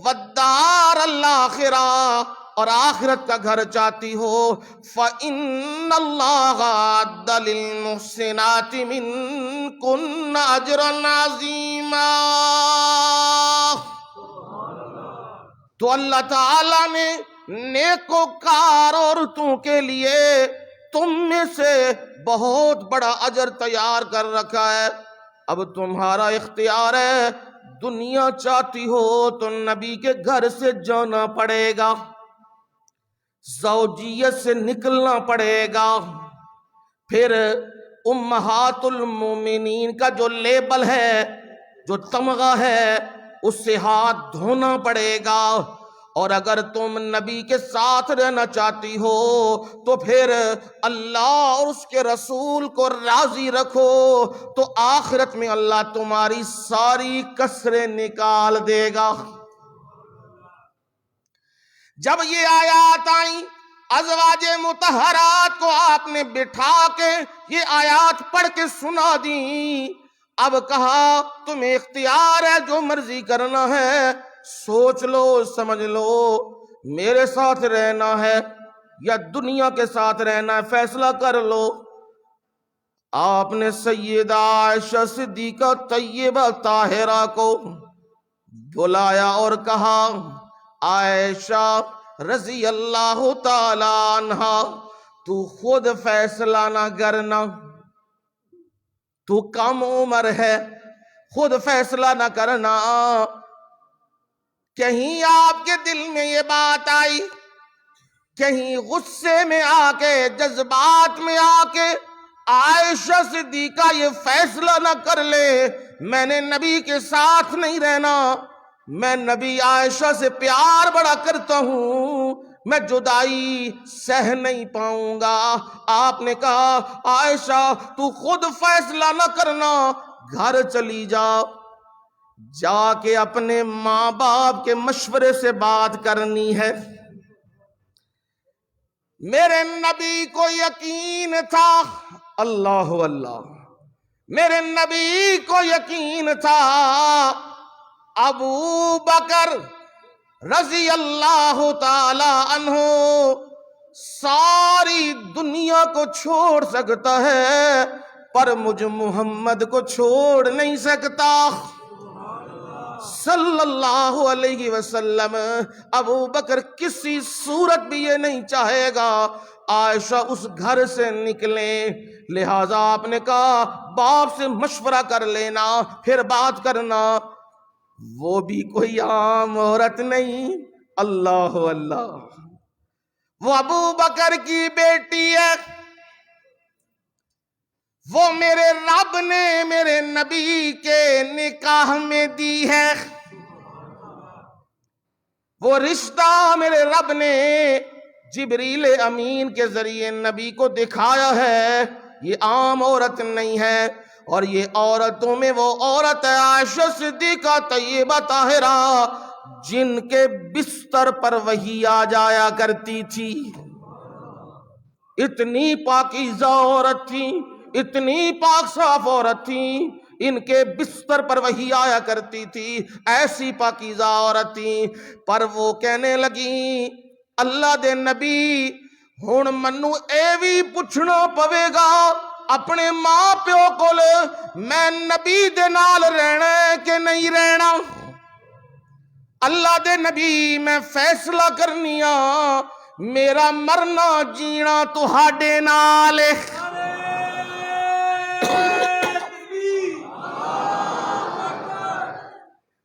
وَالدَّارَ الْآخِرَةَ، اور آخرت کا گھر چاہتی ہو، فَإِنَّ اللَّهَ أَعَدَّ لِلْمُحْسِنَاتِ مِنكُنَّ أَجْرًا عَظِيمًا، تو اللہ تعالیٰ نے نیکوکار عورتوں کے لیے تم میں سے بہت بڑا اجر تیار کر رکھا ہے۔ اب تمہارا اختیار ہے، دنیا چاہتی ہو تو نبی کے گھر سے جانا پڑے گا، زوجیت سے نکلنا پڑے گا، پھر امہات المومنین کا جو لیبل ہے، جو تمغہ ہے، اس سے ہاتھ دھونا پڑے گا، اور اگر تم نبی کے ساتھ رہنا چاہتی ہو تو پھر اللہ اور اس کے رسول کو راضی رکھو، تو آخرت میں اللہ تمہاری ساری کسریں نکال دے گا۔ جب یہ آیات آئیں، ازواج مطہرات کو آپ نے بٹھا کے یہ آیات پڑھ کے سنا دیں، اب کہا تمہیں اختیار ہے، جو مرضی کرنا ہے، سوچ لو، سمجھ لو، میرے ساتھ رہنا ہے یا دنیا کے ساتھ رہنا ہے، فیصلہ کر لو۔ آپ نے سیدہ عائشہ صدیقہ طیبہ طاہرہ کو بلایا اور کہا، عائشہ رضی اللہ تعالی عنہا، تو خود فیصلہ نہ کرنا، تو کم عمر ہے، خود فیصلہ نہ کرنا، کہیں آپ کے دل میں یہ بات آئی، کہیں غصے میں آ کے، جذبات میں آ کے عائشہ صدیقہ یہ فیصلہ نہ کر لے میں نے نبی کے ساتھ نہیں رہنا، میں نبی عائشہ سے پیار بڑا کرتا ہوں، میں جدائی سہ نہیں پاؤں گا۔ آپ نے کہا عائشہ تو خود فیصلہ نہ کرنا، گھر چلی جا، جا کے اپنے ماں باپ کے مشورے سے بات کرنی ہے۔ میرے نبی کو یقین تھا، اللہ اللہ، میرے نبی کو یقین تھا ابو بکر رضی اللہ تعالی عنہ ساری دنیا کو چھوڑ سکتا ہے پر مجھ محمد کو چھوڑ نہیں سکتا صلی اللہ علیہ وسلم۔ ابو بکر کسی صورت بھی یہ نہیں چاہے گا عائشہ اس گھر سے نکلیں، لہٰذا آپ نے کہا باپ سے مشورہ کر لینا پھر بات کرنا۔ وہ بھی کوئی عام عورت نہیں، اللہ اللہ، وہ ابو بکر کی بیٹی ہے، وہ میرے رب نے میرے نبی کے نکاح میں دی ہے، وہ رشتہ میرے رب نے جبریل امین کے ذریعے نبی کو دکھایا ہے، یہ عام عورت نہیں ہے، اور یہ عورتوں میں وہ عورت ہے عائشہ صدیقہ طیبہ طاہرہ جن کے بستر پر وحی آ جایا کرتی تھی۔ اتنی پاکیزہ عورت تھی، اتنی پاک صاف عورت تھی، ان کے بستر پر وحی آیا کرتی تھی، ایسی پاکیزہ عورت تھی۔ پر وہ کہنے لگی اللہ دے نبی ہن منو اے بھی پوچھنا پوے گا اپنے ماں پیو کول میں نبی دے نال رہنا کہ نہیں رہنا؟ اللہ دے نبی میں فیصلہ کرنیا میرا مرنا جینا تہاڈے نال ہے۔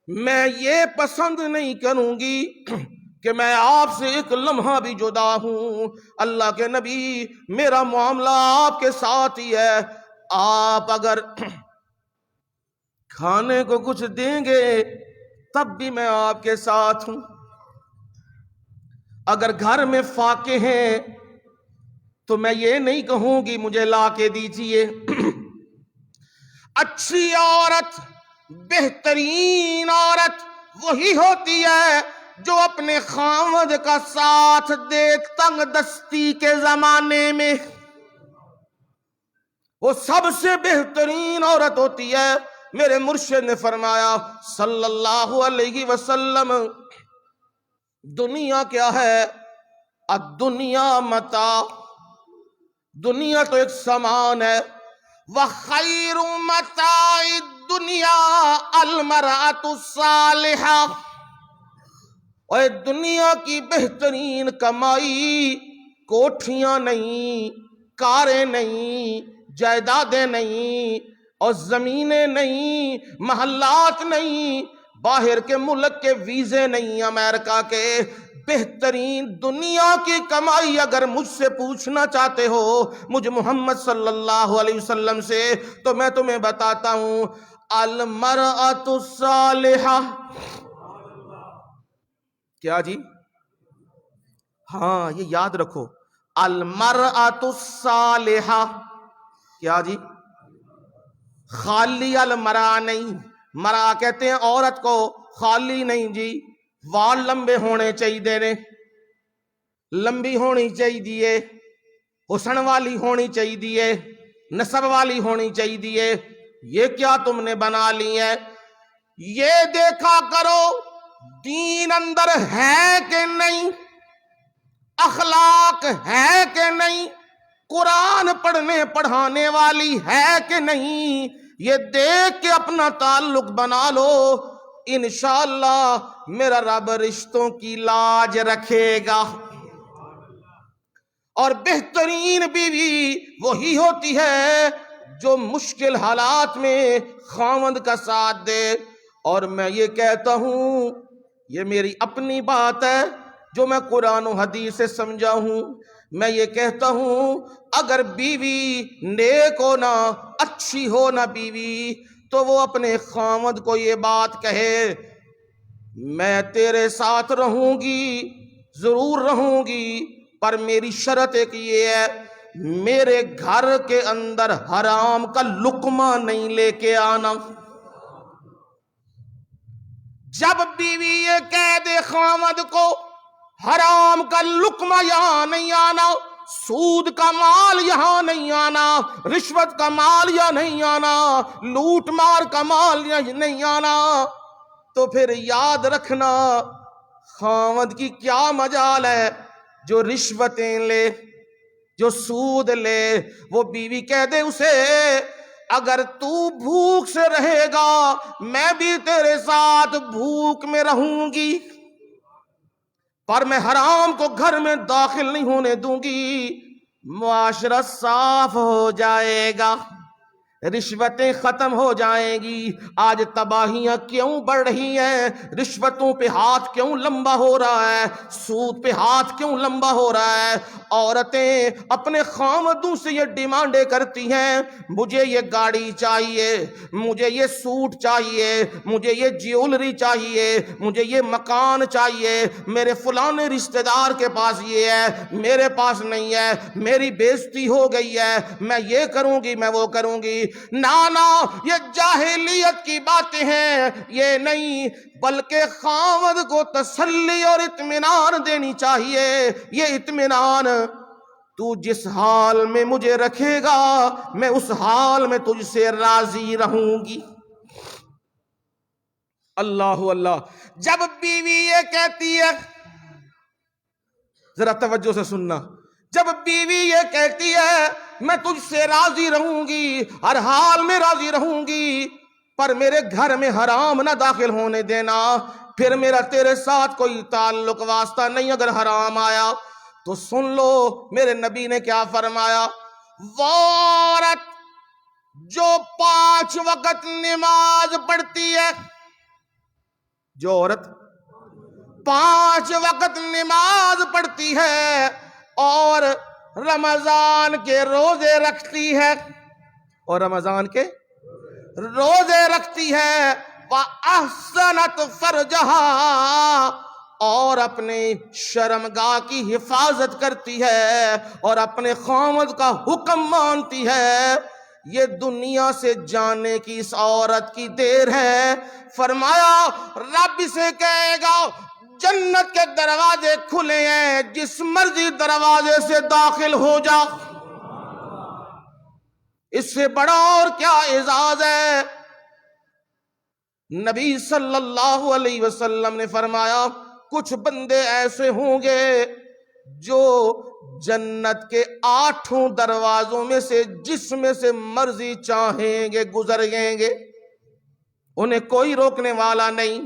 میں یہ پسند نہیں کروں گی کہ میں آپ سے ایک لمحہ بھی جدا ہوں۔ اللہ کے نبی میرا معاملہ آپ کے ساتھ ہی ہے، آپ اگر کھانے کو کچھ دیں گے تب بھی میں آپ کے ساتھ ہوں، اگر گھر میں فاقے ہیں تو میں یہ نہیں کہوں گی مجھے لا کے دیجئے۔ اچھی عورت، بہترین عورت وہی ہوتی ہے جو اپنے خاوند کا ساتھ دے تنگ دستی کے زمانے میں، وہ سب سے بہترین عورت ہوتی ہے۔ میرے مرشد نے فرمایا صلی اللہ علیہ وسلم دنیا کیا ہے؟ الدنیا متاع، دنیا تو ایک سامان ہے، وخیر متاع الدنیا المرأة الصالحہ، اور دنیا کی بہترین کمائی کوٹھیاں نہیں، کاریں نہیں، جائیدادیں نہیں، اور زمینیں نہیں، محلات نہیں، باہر کے ملک کے ویزے نہیں، امریکہ کے۔ بہترین دنیا کی کمائی اگر مجھ سے پوچھنا چاہتے ہو مجھ محمد صلی اللہ علیہ وسلم سے تو میں تمہیں بتاتا ہوں المرأة الصالحہ۔ کیا جی؟ ہاں یہ یاد رکھو، المرأة الصالحہ۔ کیا جی؟ خالی المرأة نہیں، مرأة کہتے ہیں عورت کو، خالی نہیں جی، وال لمبے ہونے چاہیے نے، لمبی ہونی چاہیے، حسن والی ہونی چاہیے، نسب والی ہونی چاہیے۔ یہ کیا تم نے بنا لی ہے؟ یہ دیکھا کرو دین اندر ہے کہ نہیں، اخلاق ہے کہ نہیں، قرآن پڑھنے پڑھانے والی ہے کہ نہیں، یہ دیکھ کے اپنا تعلق بنا لو، انشاءاللہ میرا رب رشتوں کی لاج رکھے گا۔ اور بہترین بیوی وہی ہوتی ہے جو مشکل حالات میں خاوند کا ساتھ دے۔ اور میں یہ کہتا ہوں، یہ میری اپنی بات ہے جو میں قرآن و حدیث سے سمجھا ہوں، میں یہ کہتا ہوں اگر بیوی نیک ہو نہ، اچھی ہو نہ بیوی، تو وہ اپنے خاوند کو یہ بات کہے میں تیرے ساتھ رہوں گی ضرور رہوں گی، پر میری شرط ایک یہ ہے، میرے گھر کے اندر حرام کا لقمہ نہیں لے کے آنا۔ جب بیوی یہ کہہ دے خامد کو حرام کا لقمہ یہاں نہیں آنا، سود کا مال یہاں نہیں آنا، رشوت کا مال یہاں نہیں آنا، لوٹ مار کا مال یہاں نہیں آنا، تو پھر یاد رکھنا خامد کی کیا مجال ہے جو رشوتیں لے، جو سود لے۔ وہ بیوی کہہ دے اسے اگر تو بھوک سے رہے گا میں بھی تیرے ساتھ بھوک میں رہوں گی، پر میں حرام کو گھر میں داخل نہیں ہونے دوں گی، معاشرہ صاف ہو جائے گا، رشوتیں ختم ہو جائیں گی۔ آج تباہیاں کیوں بڑھ رہی ہیں؟ رشوتوں پہ ہاتھ کیوں لمبا ہو رہا ہے؟ سود پہ ہاتھ کیوں لمبا ہو رہا ہے؟ عورتیں اپنے خامدوں سے یہ ڈیمانڈیں کرتی ہیں، مجھے یہ گاڑی چاہیے، مجھے یہ سوٹ چاہیے، مجھے یہ جیولری چاہیے، مجھے یہ مکان چاہیے، میرے فلانے رشتہ دار کے پاس یہ ہے، میرے پاس نہیں ہے، میری بےزتی ہو گئی ہے، میں یہ کروں گی، میں وہ کروں گی۔ نانا یہ جاہلیت کی باتیں ہیں، یہ نہیں، بلکہ خاوند کو تسلی اور اطمینان دینی چاہیے۔ یہ اطمینان، تو جس حال میں مجھے رکھے گا میں اس حال میں تجھ سے راضی رہوں گی۔ اللہ اللہ۔ جب بیوی یہ کہتی ہے، ذرا توجہ سے سننا، جب بیوی یہ کہتی ہے میں تجھ سے راضی رہوں گی، ہر حال میں راضی رہوں گی، پر میرے گھر میں حرام نہ داخل ہونے دینا، پھر میرا تیرے ساتھ کوئی تعلق واسطہ نہیں اگر حرام آیا تو سن لو میرے نبی نے کیا فرمایا، وہ عورت جو 5 وقت نماز پڑھتی ہے، جو عورت 5 وقت نماز پڑھتی ہے اور رمضان کے روزے رکھتی ہے، اور رمضان کے روزے رکھتی ہے، وَأَحْسَنَتْ فَرْجَهَا، اور اپنے شرمگاہ کی حفاظت کرتی ہے اور اپنے خامد کا حکم مانتی ہے، یہ دنیا سے جانے کی اس عورت کی دیر ہے۔ فرمایا رب سے کہے گا جنت کے دروازے کھلے ہیں، جس مرضی دروازے سے داخل ہو جا، اس سے بڑا اور کیا اعزاز ہے۔ نبی صلی اللہ علیہ وسلم نے فرمایا کچھ بندے ایسے ہوں گے جو جنت کے 8 دروازوں میں سے جس میں سے مرضی چاہیں گے گزریں گے، انہیں کوئی روکنے والا نہیں،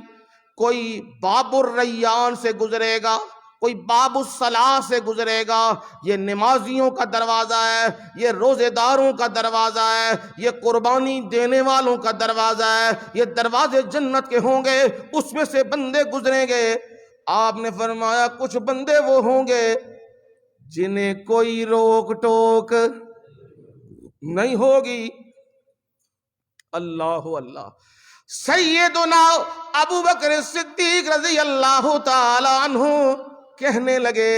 کوئی باب الریان سے گزرے گا، کوئی باب الصلاح سے گزرے گا، یہ نمازیوں کا دروازہ ہے، یہ روزے داروں کا دروازہ ہے، یہ قربانی دینے والوں کا دروازہ ہے، یہ دروازے جنت کے ہوں گے، اس میں سے بندے گزریں گے۔ آپ نے فرمایا کچھ بندے وہ ہوں گے جنہیں کوئی روک ٹوک نہیں ہوگی۔ اللہ اللہ۔ سیدنا ابو بکر صدیق رضی اللہ تعالی عنہ کہنے لگے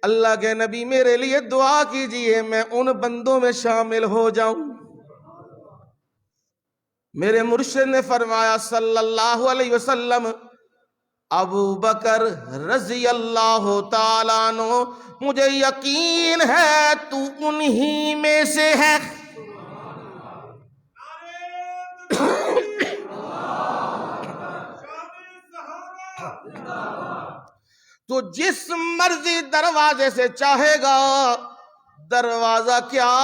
اللہ کے نبی میرے لیے دعا کیجئے میں ان بندوں میں شامل ہو جاؤں۔ میرے مرشد نے فرمایا صلی اللہ علیہ وسلم، ابو بکر رضی اللہ تعالیٰ عنہ مجھے یقین ہے تو انہی میں سے ہے۔ تو جس مرضی دروازے سے چاہے گا، دروازہ کیا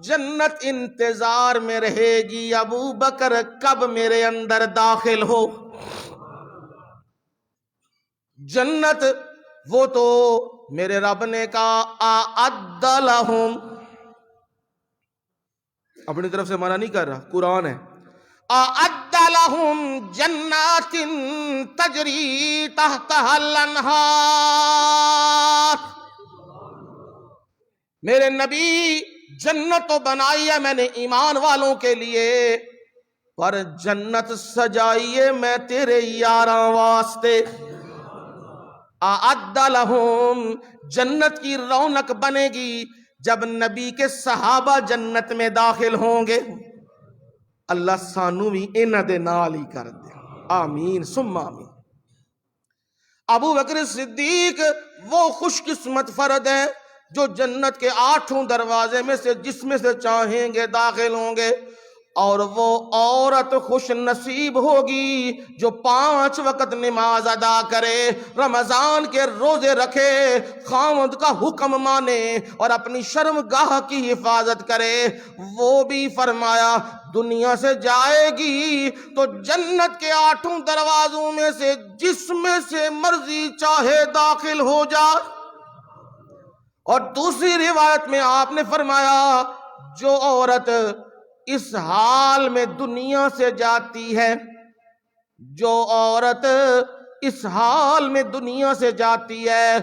جنت انتظار میں رہے گی، ابو بکر کب میرے اندر داخل ہو۔ جنت وہ تو میرے رب نے کہا اعد لہم، اپنی طرف سے منع نہیں کر رہا، قرآن ہے، اعد لہم جنات تجری تحتها الانہار۔ میرے نبی جنت تو بنائی ہے میں نے ایمان والوں کے لیے، پر جنت سجائی ہے میں تیرے یاراں واسطے۔ اعد لہم، جنت کی رونق بنے گی جب نبی کے صحابہ جنت میں داخل ہوں گے۔ اللہ سانو بھی انہاں دے نال ہی کر دے، آمین ثم آمین۔ ابو بکر صدیق وہ خوش قسمت فرد ہے جو جنت کے 8 دروازے میں سے جس میں سے چاہیں گے داخل ہوں گے، اور وہ عورت خوش نصیب ہوگی جو 5 وقت نماز ادا کرے، رمضان کے روزے رکھے، خاوند کا حکم مانے اور اپنی شرمگاہ کی حفاظت کرے۔ وہ بھی فرمایا دنیا سے جائے گی تو جنت کے 8 دروازوں میں سے جس میں سے مرضی چاہے داخل ہو جا۔ اور دوسری روایت میں آپ نے فرمایا جو عورت اس حال میں دنیا سے جاتی ہے، جو عورت اس حال میں دنیا سے جاتی ہے،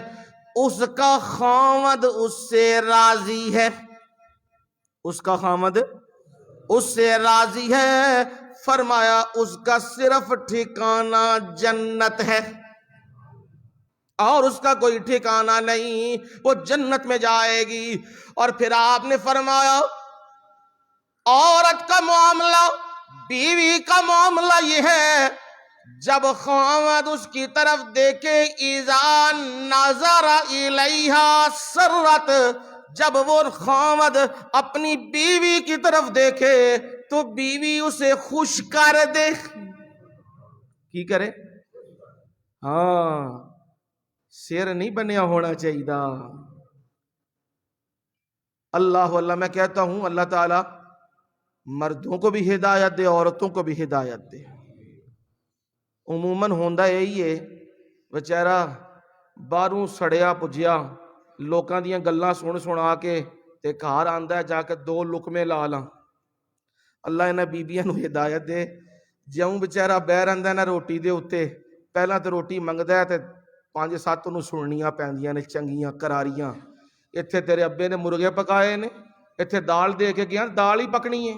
اس کا خاوند اس سے راضی ہے، اس کا خاوند اس سے راضی ہے۔ فرمایا اس کا صرف ٹھکانہ جنت ہے اور اس کا کوئی ٹھکانہ نہیں، وہ جنت میں جائے گی۔ اور پھر آپ نے فرمایا عورت کا معاملہ، بیوی کا معاملہ یہ ہے جب خاوند اس کی طرف دیکھے، اذا نظر الیہا سرت، جب وہ خاوند اپنی بیوی کی طرف دیکھے تو بیوی اسے خوش کر دے۔ کی کرے؟ ہاں، سر نہیں بنیا ہونا چاہیے۔ اللہ میں کہتا ہوں اللہ تعالی مردوں کو بھی ہدایت دے، عورتوں کو بھی ہدایت دے۔ عموماً ہوندا یہی ہے بیچارہ باہروں سڑیا پجیا لوکاں دیاں گلاں سن آ کے تے گھر آندا ہے جا کے 2 لقمے لا لاں۔ اللہ انہاں بیبیاں نو ہدایت دے، جیوں بیچارہ بہ رہندا ہے نا روٹی دے اوتے، پہلاں تے روٹی منگدا ہے تے 5-7 نو سننیاں پیندیاں نے چنگیاں کراریاں۔ ایتھے تیرے ابے نے مرغے پکائے نے، ایتھے دال دے کے گیا، دال ہی پکنی ہے۔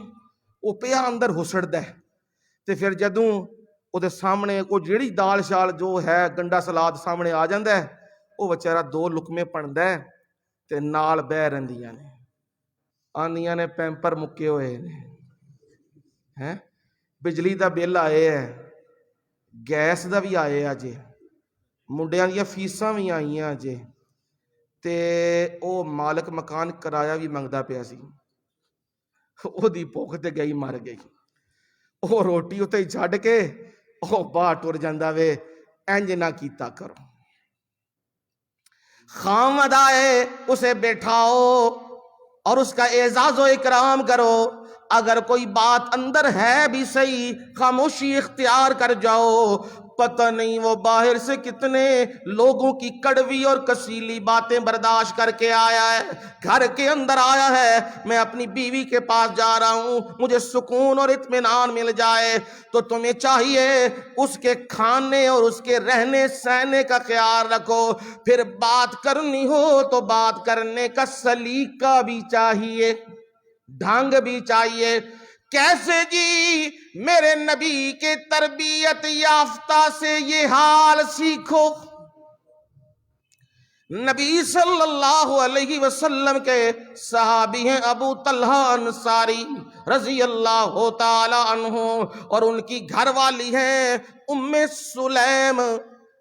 وہ پیا اندر ہسڑدا ہے تے پھر جدوں او دے سامنے وہ جیڑی دال شال جو ہے گنڈا سلاد سامنے آ جاندا ہے، وہ بیچارہ 2 لقمے پڑھدا ہے تے نال بہ رہندیاں نے، آندیاں نے پیمپر مکے ہوئے نے، ہیں بجلی دا بل آئے ہے، گیس دا بھی آئے اجے، منڈیاں دیاں فیساں بھی آئیاں اجے، تے او مالک مکان کرایہ بھی منگدا پیا سی، او دی بھوک تے گئی مر گئی، او روٹی اتنے ہی چھڈ کے او باہر ٹر جاندا وے، انج نہ کیتا کرو۔ خامد آئے اسے بیٹھاؤ اور اس کا اعزاز و اکرام کرو، اگر کوئی بات اندر ہے بھی صحیح خاموشی اختیار کر جاؤ، پتہ نہیں وہ باہر سے کتنے لوگوں کی کڑوی اور کسیلی باتیں برداشت کر کے آیا ہے، گھر کے اندر آیا ہے، میں اپنی بیوی کے پاس جا رہا ہوں، مجھے سکون اور اطمینان مل جائے، تو تمہیں چاہیے اس کے کھانے اور اس کے رہنے سہنے کا خیال رکھو، پھر بات کرنی ہو تو بات کرنے کا سلیقہ بھی چاہیے، ڈھنگ بھی چاہیے۔ کیسے جی؟ میرے نبی کے تربیت یافتہ سے یہ حال سیکھو۔ نبی صلی اللہ علیہ وسلم کے صحابی ہیں ابو طلحہ انصاری رضی اللہ تعالی عنہ، اور ان کی گھر والی ہیں ام سلیم،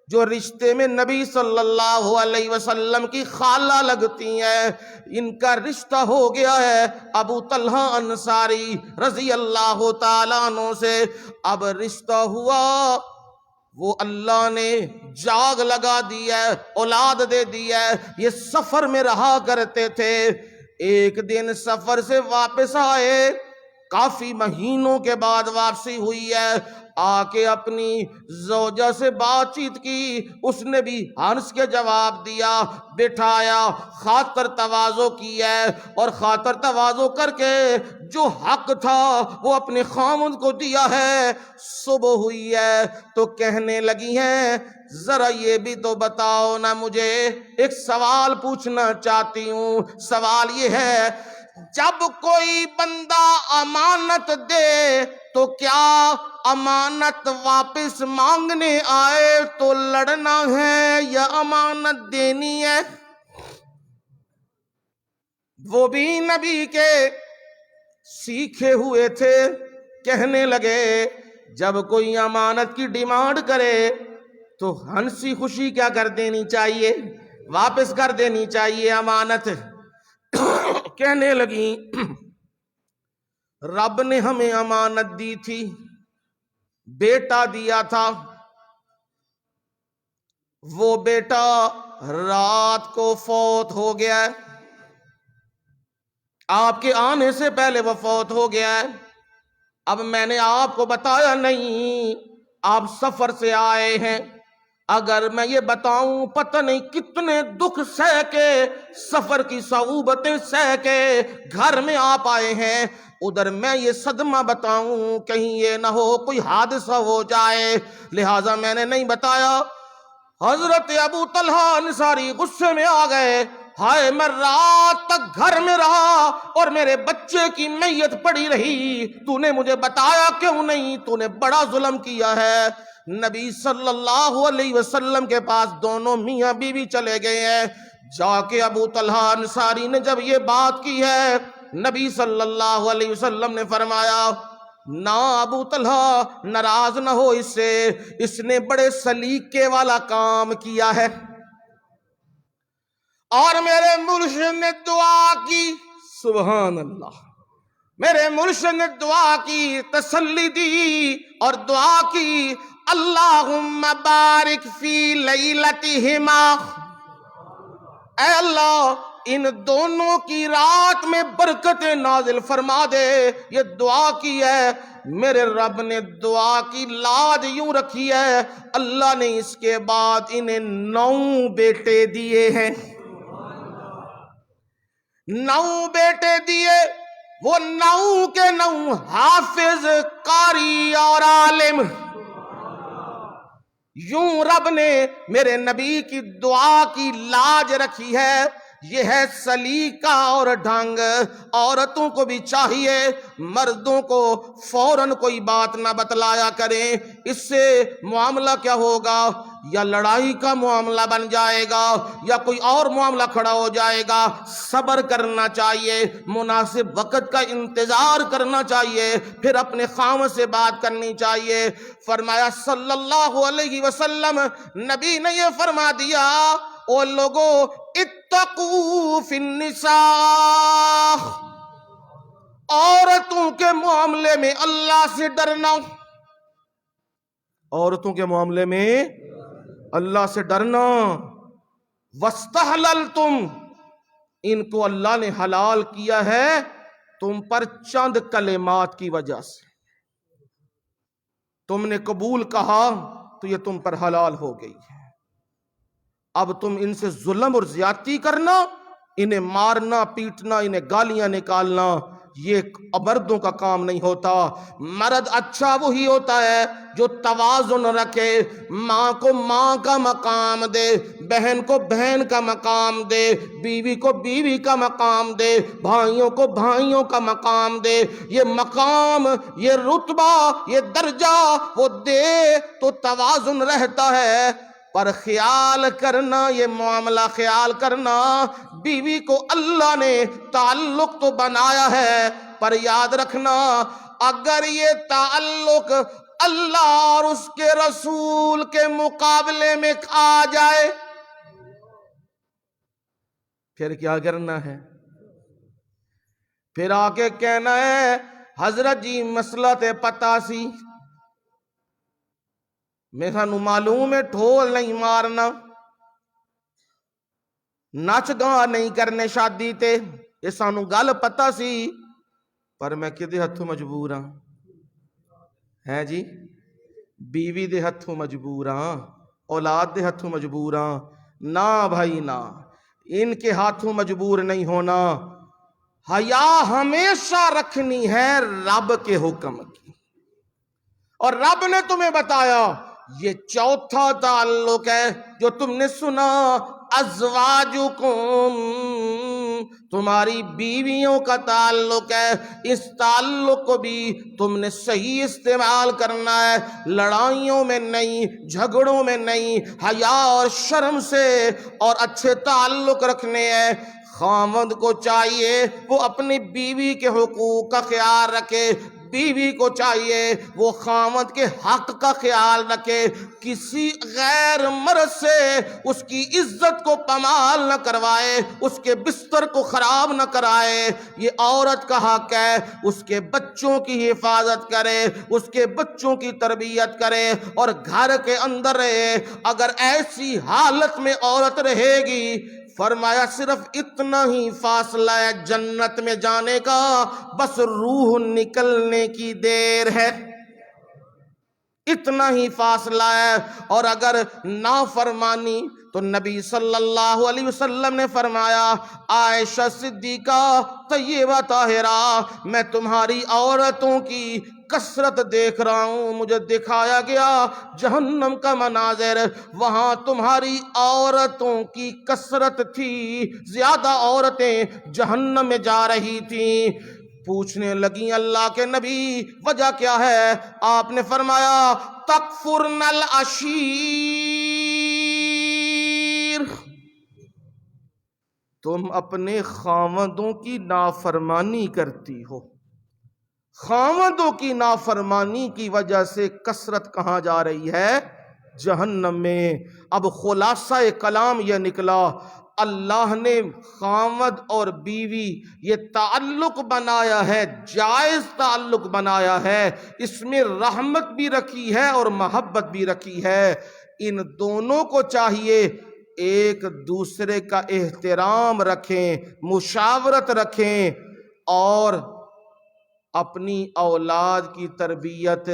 جو رشتے میں نبی صلی اللہ علیہ وسلم کی خالہ لگتی ہیں۔ ان کا رشتہ ہو گیا ہے ابو طلحہ انصاری رضی اللہ تعالیٰ عنہ سے۔ اب رشتہ ہوا، وہ اللہ نے جاگ لگا دیا ہے، اولاد دے دیا ہے، یہ سفر میں رہا کرتے تھے۔ ایک دن سفر سے واپس آئے، کافی مہینوں کے بعد واپسی ہوئی ہے، آ کے اپنی زوجہ سے بات چیت کی، اس نے بھی ہنس کے جواب دیا، بٹھایا، خاطر تواضع کی ہے، اور خاطر تواضع کر کے جو حق تھا وہ اپنے خامند کو دیا ہے۔ صبح ہوئی ہے تو کہنے لگی ہیں ذرا یہ بھی تو بتاؤ نا، مجھے ایک سوال پوچھنا چاہتی ہوں، سوال یہ ہے جب کوئی بندہ امانت دے تو کیا امانت واپس مانگنے آئے تو لڑنا ہے یا امانت دینی ہے؟ وہ بھی نبی کے سیکھے ہوئے تھے، کہنے لگے جب کوئی امانت کی ڈیمانڈ کرے تو ہنسی خوشی کیا کر دینی چاہیے؟ واپس کر دینی چاہیے امانت۔ کہنے لگی رب نے ہمیں امانت دی تھی، بیٹا دیا تھا، وہ بیٹا رات کو فوت ہو گیا ہے، آپ کے آنے سے پہلے وہ فوت ہو گیا ہے۔ اب میں نے آپ کو بتایا نہیں، آپ سفر سے آئے ہیں، اگر میں یہ بتاؤں پتہ نہیں کتنے دکھ سہ کے، سفر کی صعوبتیں سہ کے گھر میں آپ آئے ہیں، ادھر میں یہ صدمہ بتاؤں کہیں یہ نہ ہو کوئی حادثہ ہو جائے، لہٰذا میں نے نہیں بتایا۔ حضرت ابو طلحہ انصاری غصے میں آ گئے، ہائے میں رات تک گھر میں رہا اور میرے بچے کی میت پڑی رہی، تو نے مجھے بتایا کیوں نہیں؟ تو نے بڑا ظلم کیا ہے۔ نبی صلی اللہ علیہ وسلم کے پاس دونوں میاں بیوی چلے گئے ہیں، جا کے ابو طلحہ انصاری نے جب یہ بات کی ہے، نبی صلی اللہ علیہ وسلم نے فرمایا نہ ابو طلحہ ناراض نہ ہو اس سے، اس نے بڑے سلیقے والا کام کیا ہے۔ اور میرے مرشد نے دعا کی، سبحان اللہ، میرے مرشد نے دعا کی، تسلی دی اور دعا کی، اللہم بارک فی لیلتہما، اے اللہ ان دونوں کی رات میں برکت نازل فرما دے۔ یہ دعا کی ہے، میرے رب نے دعا کی لاج یوں رکھی ہے، اللہ نے اس کے بعد انہیں 9 بیٹے دیے ہیں، 9 بیٹے دیے، وہ 9 کے 9 حافظ، قاری اور عالم۔ یوں رب نے میرے نبی کی دعا کی لاج رکھی ہے۔ یہ ہے سلیقہ اور ڈھنگ۔ عورتوں کو بھی چاہیے مردوں کو فوراً کوئی بات نہ بتلایا کریں، اس سے معاملہ کیا ہوگا، یا لڑائی کا معاملہ بن جائے گا یا کوئی اور معاملہ کھڑا ہو جائے گا۔ صبر کرنا چاہیے، مناسب وقت کا انتظار کرنا چاہیے، پھر اپنے خاوند سے بات کرنی چاہیے۔ فرمایا صلی اللہ علیہ وسلم، نبی نے یہ فرما دیا، او لوگو اتقوا فی النساء، عورتوں کے معاملے میں اللہ سے ڈرنا، عورتوں کے معاملے میں اللہ سے ڈرنا۔ وَاسْتَحْلَلْتُمْ، ان کو اللہ نے حلال کیا ہے تم پر چند کلمات کی وجہ سے، تم نے قبول کہا تو یہ تم پر حلال ہو گئی ہے۔ اب تم ان سے ظلم اور زیادتی کرنا، انہیں مارنا پیٹنا، انہیں گالیاں نکالنا، یہ مردوں کا کام نہیں ہوتا۔ مرد اچھا وہی ہوتا ہے جو توازن رکھے، ماں کو ماں کا مقام دے، بہن کو بہن کا مقام دے، بیوی کو بیوی کا مقام دے، بھائیوں کو بھائیوں کا مقام دے۔ یہ مقام، یہ رتبہ، یہ درجہ وہ دے تو توازن رہتا ہے۔ پر خیال کرنا، یہ معاملہ خیال کرنا، بیوی کو اللہ نے تعلق تو بنایا ہے، پر یاد رکھنا اگر یہ تعلق اللہ اور اس کے رسول کے مقابلے میں آ جائے پھر کیا کرنا ہے؟ پھر آ کے کہنا ہے حضرت جی مسئلہ تے پتا سی، میں سانو معلوم ہے ٹھول نہیں مارنا، نچ گاں نہیں کرنے شادی تے، یہ سانو گل پتا سی، پر میں کدے ہتھوں مجبور ہاں؟ ہے جی، بیوی دے ہتھوں مجبور ہاں، اولاد دے ہتھوں مجبور ہاں؟ نہ بھائی نہ، ان کے ہاتھوں مجبور نہیں ہونا۔ حیا ہمیشہ رکھنی ہے رب کے حکم کی، اور رب نے تمہیں بتایا یہ چوتھا تعلق ہے جو تم نے سنا، ازواجکم، تمہاری بیویوں کا تعلق ہے، اس تعلق کو بھی تم نے صحیح استعمال کرنا ہے، لڑائیوں میں نہیں، جھگڑوں میں نہیں، حیا اور شرم سے اور اچھے تعلق رکھنے ہیں۔ خاوند کو چاہیے وہ اپنی بیوی کے حقوق کا خیال رکھے، بیوی کو چاہیے وہ خاوند کے حق کا خیال رکھے، کسی غیر مرد سے اس کی عزت کو پامال نہ کروائے، اس کے بستر کو خراب نہ کرائے۔ یہ عورت کا حق ہے، اس کے بچوں کی حفاظت کرے، اس کے بچوں کی تربیت کرے اور گھر کے اندر رہے۔ اگر ایسی حالت میں عورت رہے گی، فرمایا صرف اتنا ہی فاصلہ ہے جنت میں جانے کا، بس روح نکلنے کی دیر ہے، اتنا ہی فاصلہ ہے۔ اور اگر نافرمانی، تو نبی صلی اللہ علیہ وسلم نے فرمایا عائشہ صدیقہ طیبہ طاہرہ، میں تمہاری عورتوں کی کثرت دیکھ رہا ہوں، مجھے دکھایا گیا جہنم کا مناظر، وہاں تمہاری عورتوں کی کثرت تھی، زیادہ عورتیں جہنم میں جا رہی تھیں۔ پوچھنے لگیں اللہ کے نبی وجہ کیا ہے؟ آپ نے فرمایا تکفرن العشیر، تم اپنے خاوندوں کی نافرمانی کرتی ہو، خاوندوں کی نافرمانی کی وجہ سے کثرت کہاں جا رہی ہے؟ جہنم میں۔ اب خلاصہ کلام یہ نکلا، اللہ نے خاوند اور بیوی یہ تعلق بنایا ہے، جائز تعلق بنایا ہے، اس میں رحمت بھی رکھی ہے اور محبت بھی رکھی ہے۔ ان دونوں کو چاہیے ایک دوسرے کا احترام رکھیں، مشاورت رکھیں اور اپنی اولاد کی تربیت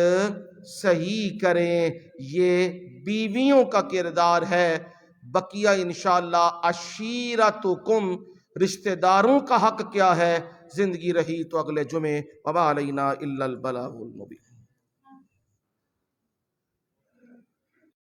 صحیح کریں۔ یہ بیویوں کا کردار ہے۔ بقیہ انشاءاللہ عشیرتکم، رشتہ داروں کا حق کیا ہے، زندگی رہی تو اگلے جمعے، وما علینا الا البلاغ المبین۔